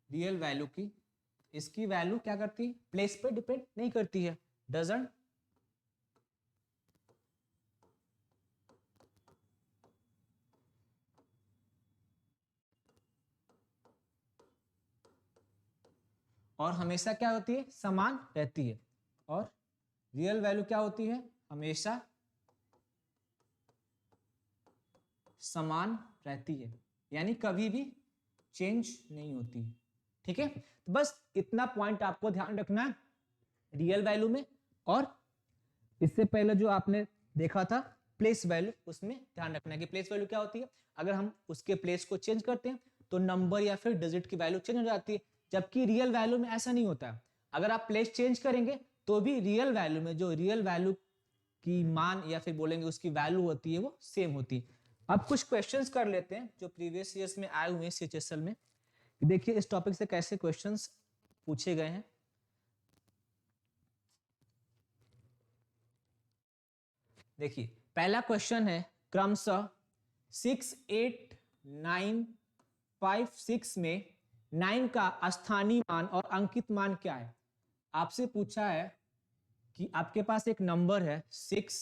रियल वैल्यू की, इसकी वैल्यू क्या करती है, प्लेस पे डिपेंड नहीं करती है, डजंट और हमेशा क्या होती है समान रहती है। और रियल वैल्यू क्या होती है, हमेशा समान रहती है, यानी कभी भी चेंज नहीं होती, ठीक है। तो बस इतना पॉइंट आपको ध्यान रखना है रियल वैल्यू में। और इससे पहले जो आपने देखा था प्लेस वैल्यू, उसमें ध्यान रखना है कि प्लेस वैल्यू क्या होती है, अगर हम उसके प्लेस को चेंज करते हैं तो नंबर या फिर डिजिट की वैल्यू चेंज हो जाती है, जबकि रियल वैल्यू में ऐसा नहीं होता है। अगर आप प्लेस चेंज करेंगे तो भी रियल वैल्यू में जो रियल वैल्यू की मान या फिर बोलेंगे उसकी वैल्यू होती है वो सेम होती है। अब कुछ क्वेश्चंस कर लेते हैं जो प्रीवियस ईयर्स में आए हुए हैं सीएचएसएल में, देखिए इस टॉपिक से कैसे क्वेश्चंस पूछे गए हैं। देखिए पहला क्वेश्चन है क्रमशः 6 8 9 5 6 में 9 का स्थानीय मान और अंकित मान क्या है। आपसे पूछा है कि आपके पास एक नंबर है 6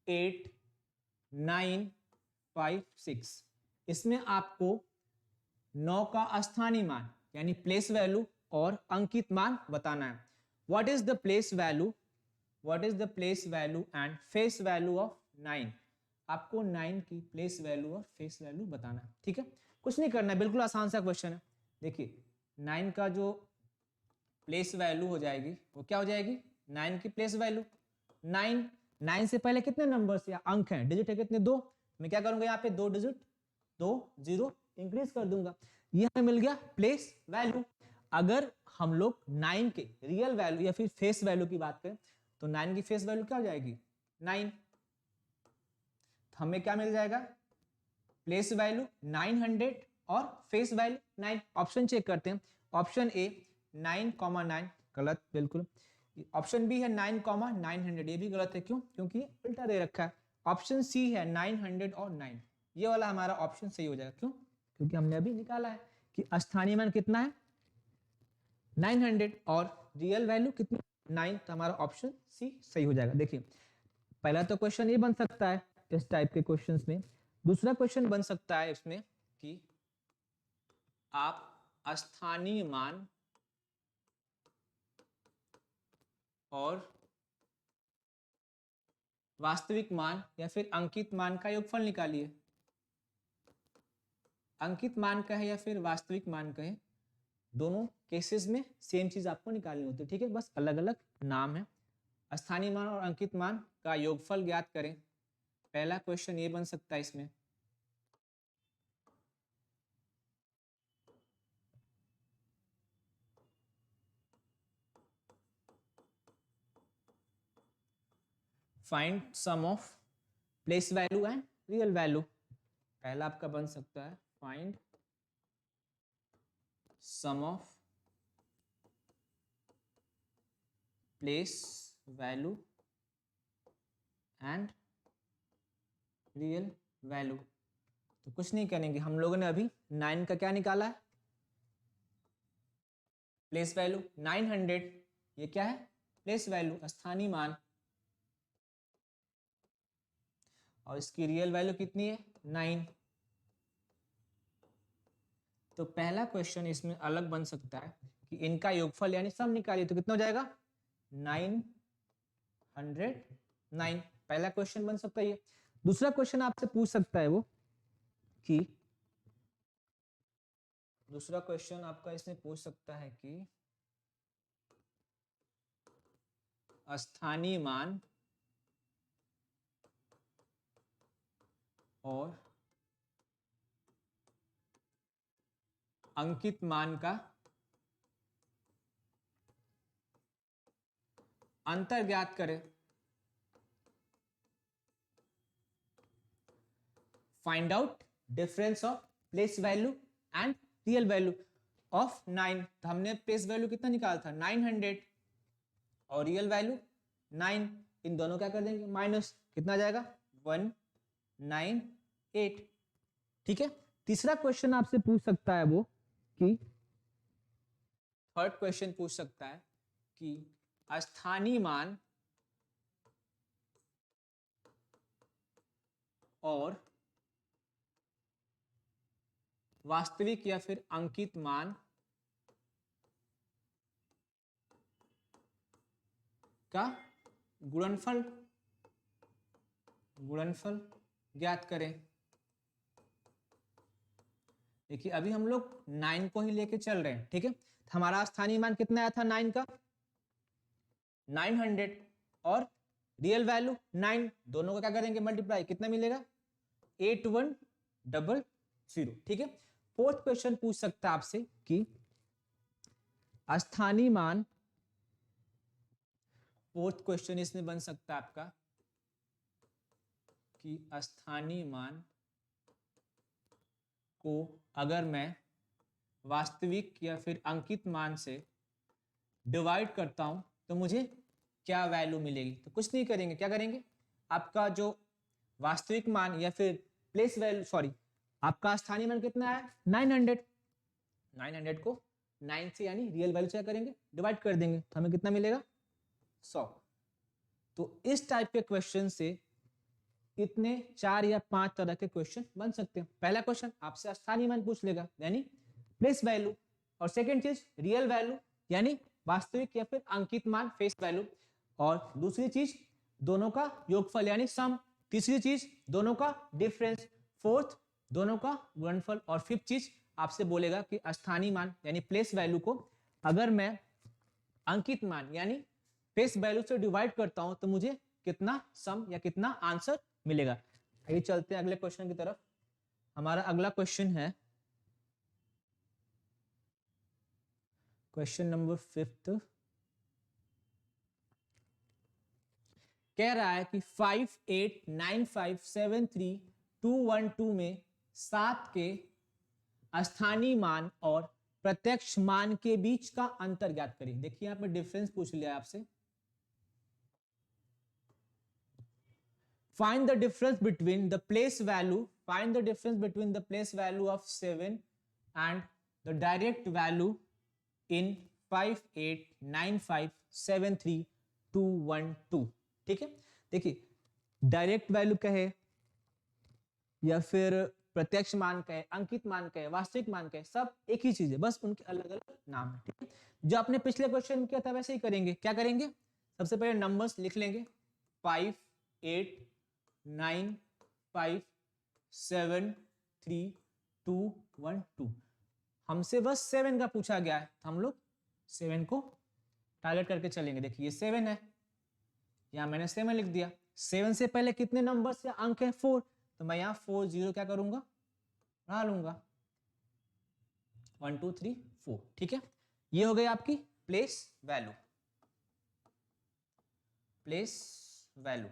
8 9 5 6, इसमें आपको 9 का स्थानीय मान यानी प्लेस वैल्यू और अंकित मान बताना है। What is the place value, what is the place value and face value of 9। आपको 9 की प्लेस वैल्यू और फेस वैल्यू बताना है, ठीक है। कुछ नहीं करना है, बिल्कुल आसान सा क्वेश्चन है। देखिए 9 का जो प्लेस वैल्यू हो जाएगी वो क्या हो जाएगी 9 की प्लेस वैल्यू 9। 9 से पहले कितने नंबर्स या अंक हैं, डिजिट है कितने 2, मैं क्या करूंगा यहाँ पे 2 डिजिट 2 0 इंक्रीज कर दूंगा, ये हमें मिल गया प्लेस वैल्यू। अगर हम लोग 9 के रियल वैल्यू या फिर फेस वैल्यू की बात करें तो 9 की फेस वैल्यू क्या हो जाएगी 9, तो हमें क्या मिल जाएगा प्लेस वैल्यू 900 और फेस वैल्यू 9। ऑप्शन चेक करते हैं, ऑप्शन ए 9,9 गलत बिल्कुल, ऑप्शन बी है 9,900 ये भी गलत है, क्यों, क्योंकि उल्टा दे रखा है। ऑप्शन सी है 900 और 9, ये वाला हमारा ऑप्शन सही हो जाएगा, क्यों, क्योंकि हमने अभी निकाला है कि स्थानीय मान कितना है 900 और रियल वैल्यू कितनी 9, तो हमारा ऑप्शन सी सही हो जाएगा। देखिए पहला तो क्वेश्चन ये बन सकता है इस टाइप के क्वेश्चंस में। दूसरा क्वेश्चन बन सकता है इसमें कि आप स्थानीय मान और वास्तविक मान या फिर अंकित मान का योगफल निकालिए। अंकित मान का है या फिर वास्तविक मान का है, दोनों केसेस में सेम चीज आपको निकालनी होती है, ठीक है, बस अलग अलग नाम है। स्थानीय मान और अंकित मान का योगफल ज्ञात करें। पहला क्वेश्चन ये बन सकता है इसमें, find sum of place value and real value. पहला आपका बन सकता है find sum of place value and real value. तो कुछ नहीं करेंगे, हम लोगों ने अभी 9 का क्या निकाला है, प्लेस वैल्यू 900। ये क्या है, प्लेस वैल्यू, स्थानीय मान, और इसकी रियल वैल्यू कितनी है, 9। तो पहला क्वेश्चन इसमें अलग बन सकता है कि इनका योगफल यानी सम निकालिए, तो कितना हो जाएगा 909। पहला क्वेश्चन बन सकता है ये। दूसरा क्वेश्चन आपसे पूछ सकता है वो कि, दूसरा क्वेश्चन आपका इसमें पूछ सकता है कि स्थानीय मान और अंकित मान का अंतर ज्ञात करें। Find out difference of place value and real value of 9। तो हमने प्लेस वैल्यू कितना निकाला था 900 और रियल वैल्यू 9। इन दोनों क्या कर देंगे माइनस, कितना आ जाएगा 198। ठीक है। तीसरा क्वेश्चन आपसे पूछ सकता है वो कि, थर्ड क्वेश्चन पूछ सकता है कि स्थानीय मान और वास्तविक या फिर अंकित मान का गुणनफल ज्ञात करें। देखिए अभी हम लोग 9 को ही लेके चल रहे हैं, ठीक है। हमारा स्थानीय मान कितना आया था 9 का 900 और रियल वैल्यू 9, दोनों का क्या करेंगे मल्टीप्लाई, कितना मिलेगा 8100। ठीक है। फोर्थ क्वेश्चन पूछ सकता है आपसे कि स्थानीय मान, फोर्थ क्वेश्चन इसमें बन सकता है आपका कि स्थानीय मान को अगर मैं वास्तविक या फिर अंकित मान से डिवाइड करता हूं तो मुझे क्या वैल्यू मिलेगी। तो कुछ नहीं करेंगे, क्या करेंगे, आपका जो वास्तविक मान या फिर प्लेस वैल्यू, सॉरी आपका स्थानीय मान कितना है 900 को 9 से यानी रियल वैल्यू से क्या करेंगे डिवाइड कर देंगे, तो हमें कितना मिलेगा 100। तो इस टाइप के क्वेश्चन से इतने 4 या 5 तरह के क्वेश्चन बन सकते हैं। पहला क्वेश्चन आपसे स्थानीय मान पूछ लेगा यानी प्लेस वैल्यू, और सेकंड चीज रियल वैल्यू यानी वास्तविक या फिर अंकित मान फेस वैल्यू, और दूसरी चीज दोनों का योगफल यानी सम, तीसरी चीज दोनों का डिफरेंस, फोर्थ दोनों का गुणनफल, और फिफ्थ चीज आपसे बोलेगा कि स्थानीय मान यानी प्लेस वैल्यू को अगर मैं अंकित मान यानी फेस वैल्यू से डिवाइड करता हूं तो मुझे कितना सम या कितना आंसर मिलेगा। आइए चलते हैं अगले क्वेश्चन की तरफ। हमारा अगला क्वेश्चन है क्वेश्चन नंबर 5। कह रहा है कि 589573 में 7 के स्थानीय मान और प्रत्यक्ष मान के बीच का अंतर ज्ञात करिए। देखिए यहां पर डिफरेंस पूछ लिया आपसे। Find the difference between the place value. Find the difference between the place value of 7 and the direct value in 589573212। ठीक है। देखिए डायरेक्ट वैल्यू कहे या फिर प्रत्यक्ष मान कहे, अंकित मान कहे, वास्तविक मान कहे, सब एक ही चीज है, बस उनके अलग अलग नाम है। ठीक है। जो आपने पिछले क्वेश्चन में किया था वैसे ही करेंगे। क्या करेंगे, सबसे पहले नंबर्स लिख लेंगे 5895732212। हमसे बस 7 का पूछा गया है, तो हम लोग 7 को टारगेट करके चलेंगे। देखिए ये 7 है, यहाँ मैंने 7 लिख दिया। 7 से पहले कितने नंबर से अंक है 4, तो मैं यहाँ 4 0 क्या करूंगा, बढ़ा लूंगा 1 2 3 4। ठीक है, ये हो गई आपकी प्लेस वैल्यू। प्लेस वैल्यू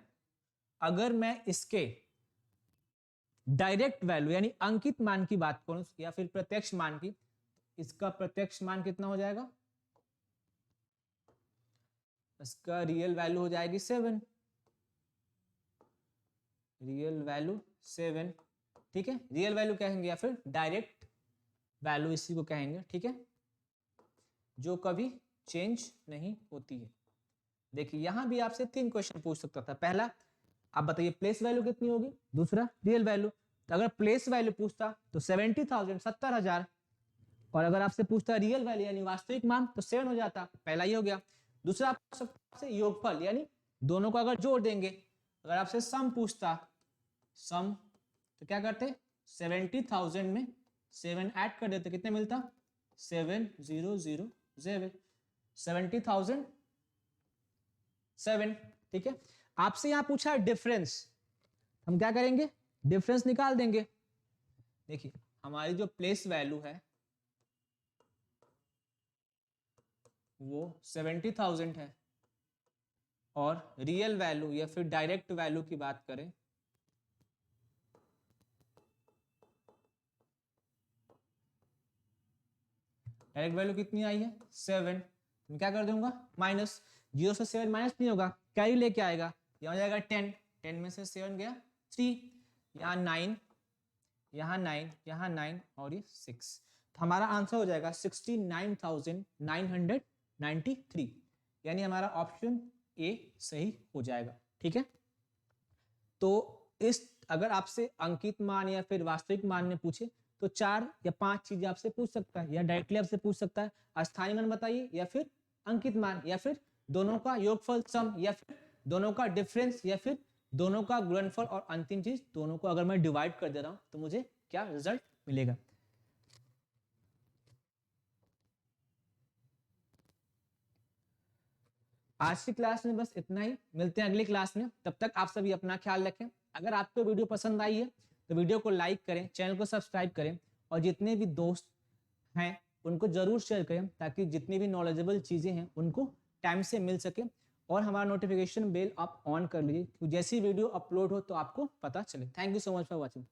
अगर मैं इसके डायरेक्ट वैल्यू यानी अंकित मान की बात करूं या फिर प्रत्यक्ष मान की, इसका प्रत्यक्ष मान कितना हो जाएगा, इसका रियल वैल्यू हो जाएगी 7, रियल वैल्यू 7। ठीक है, रियल वैल्यू कहेंगे या फिर डायरेक्ट वैल्यू इसी को कहेंगे। ठीक है, जो कभी चेंज नहीं होती है। देखिए यहां भी आपसे 3 क्वेश्चन पूछ सकता था। पहला, आप बताइए प्लेस वैल्यू कितनी होगी, दूसरा रियल वैल्यू। तो अगर प्लेस वैल्यू पूछता तो 70,000 70,000, और अगर आपसे पूछता रियल वैल्यू यानी वास्तविक मान तो 7 हो जाता। पहला ये हो गया। दूसरा आपसे योगफल यानी दोनों को अगर जोड़ देंगे। अगर आपसे सम पूछता, सम तो क्या करते, 70,000 में 7 ऐड कर देते, कितने मिलता 7007, 70,007। ठीक है, आपसे यहां पूछा डिफरेंस, हम क्या करेंगे, डिफरेंस निकाल देंगे। देखिए हमारी जो प्लेस वैल्यू है वो 70,000 है, और रियल वैल्यू या फिर डायरेक्ट वैल्यू की बात करें डायरेक्ट वैल्यू कितनी आई है 7। मैं क्या कर दूंगा, माइनस, 0 से 7 माइनस नहीं होगा, कैरी लेके आएगा, यहाँ हो जाएगा 10, 10 में से 7 गया 3, यहाँ 9, यहाँ 9, यहाँ 9 और ये 6, तो हमारा आंसर हो जाएगा 69,993, यानी हमारा ऑप्शन ए सही हो जाएगा। ठीक है, तो इस अगर आपसे अंकित मान या फिर वास्तविक मान में पूछे तो 4 या 5 चीजें आपसे पूछ सकता है, या डायरेक्टली आपसे पूछ सकता है अस्थायी मान बताइए, या फिर अंकित मान, या फिर दोनों का योगफल सम, या फिर दोनों का डिफरेंस, या फिर दोनों का गुणनफल, और अंतिम चीज दोनों को अगर मैं डिवाइड कर दे रहा हूं तो मुझे क्या रिजल्ट मिलेगा। आज की क्लास में बस इतना ही, मिलते हैं अगली क्लास में। तब तक आप सभी अपना ख्याल रखें। अगर आपको वीडियो पसंद आई है तो वीडियो को लाइक करें, चैनल को सब्सक्राइब करें, और जितने भी दोस्त हैं उनको जरूर शेयर करें, ताकि जितनी भी नॉलेजेबल चीजें हैं उनको टाइम से मिल सके। और हमारा नोटिफिकेशन बेल आप ऑन कर लीजिए, जैसी वीडियो अपलोड हो तो आपको पता चले। Thank you so much for watching.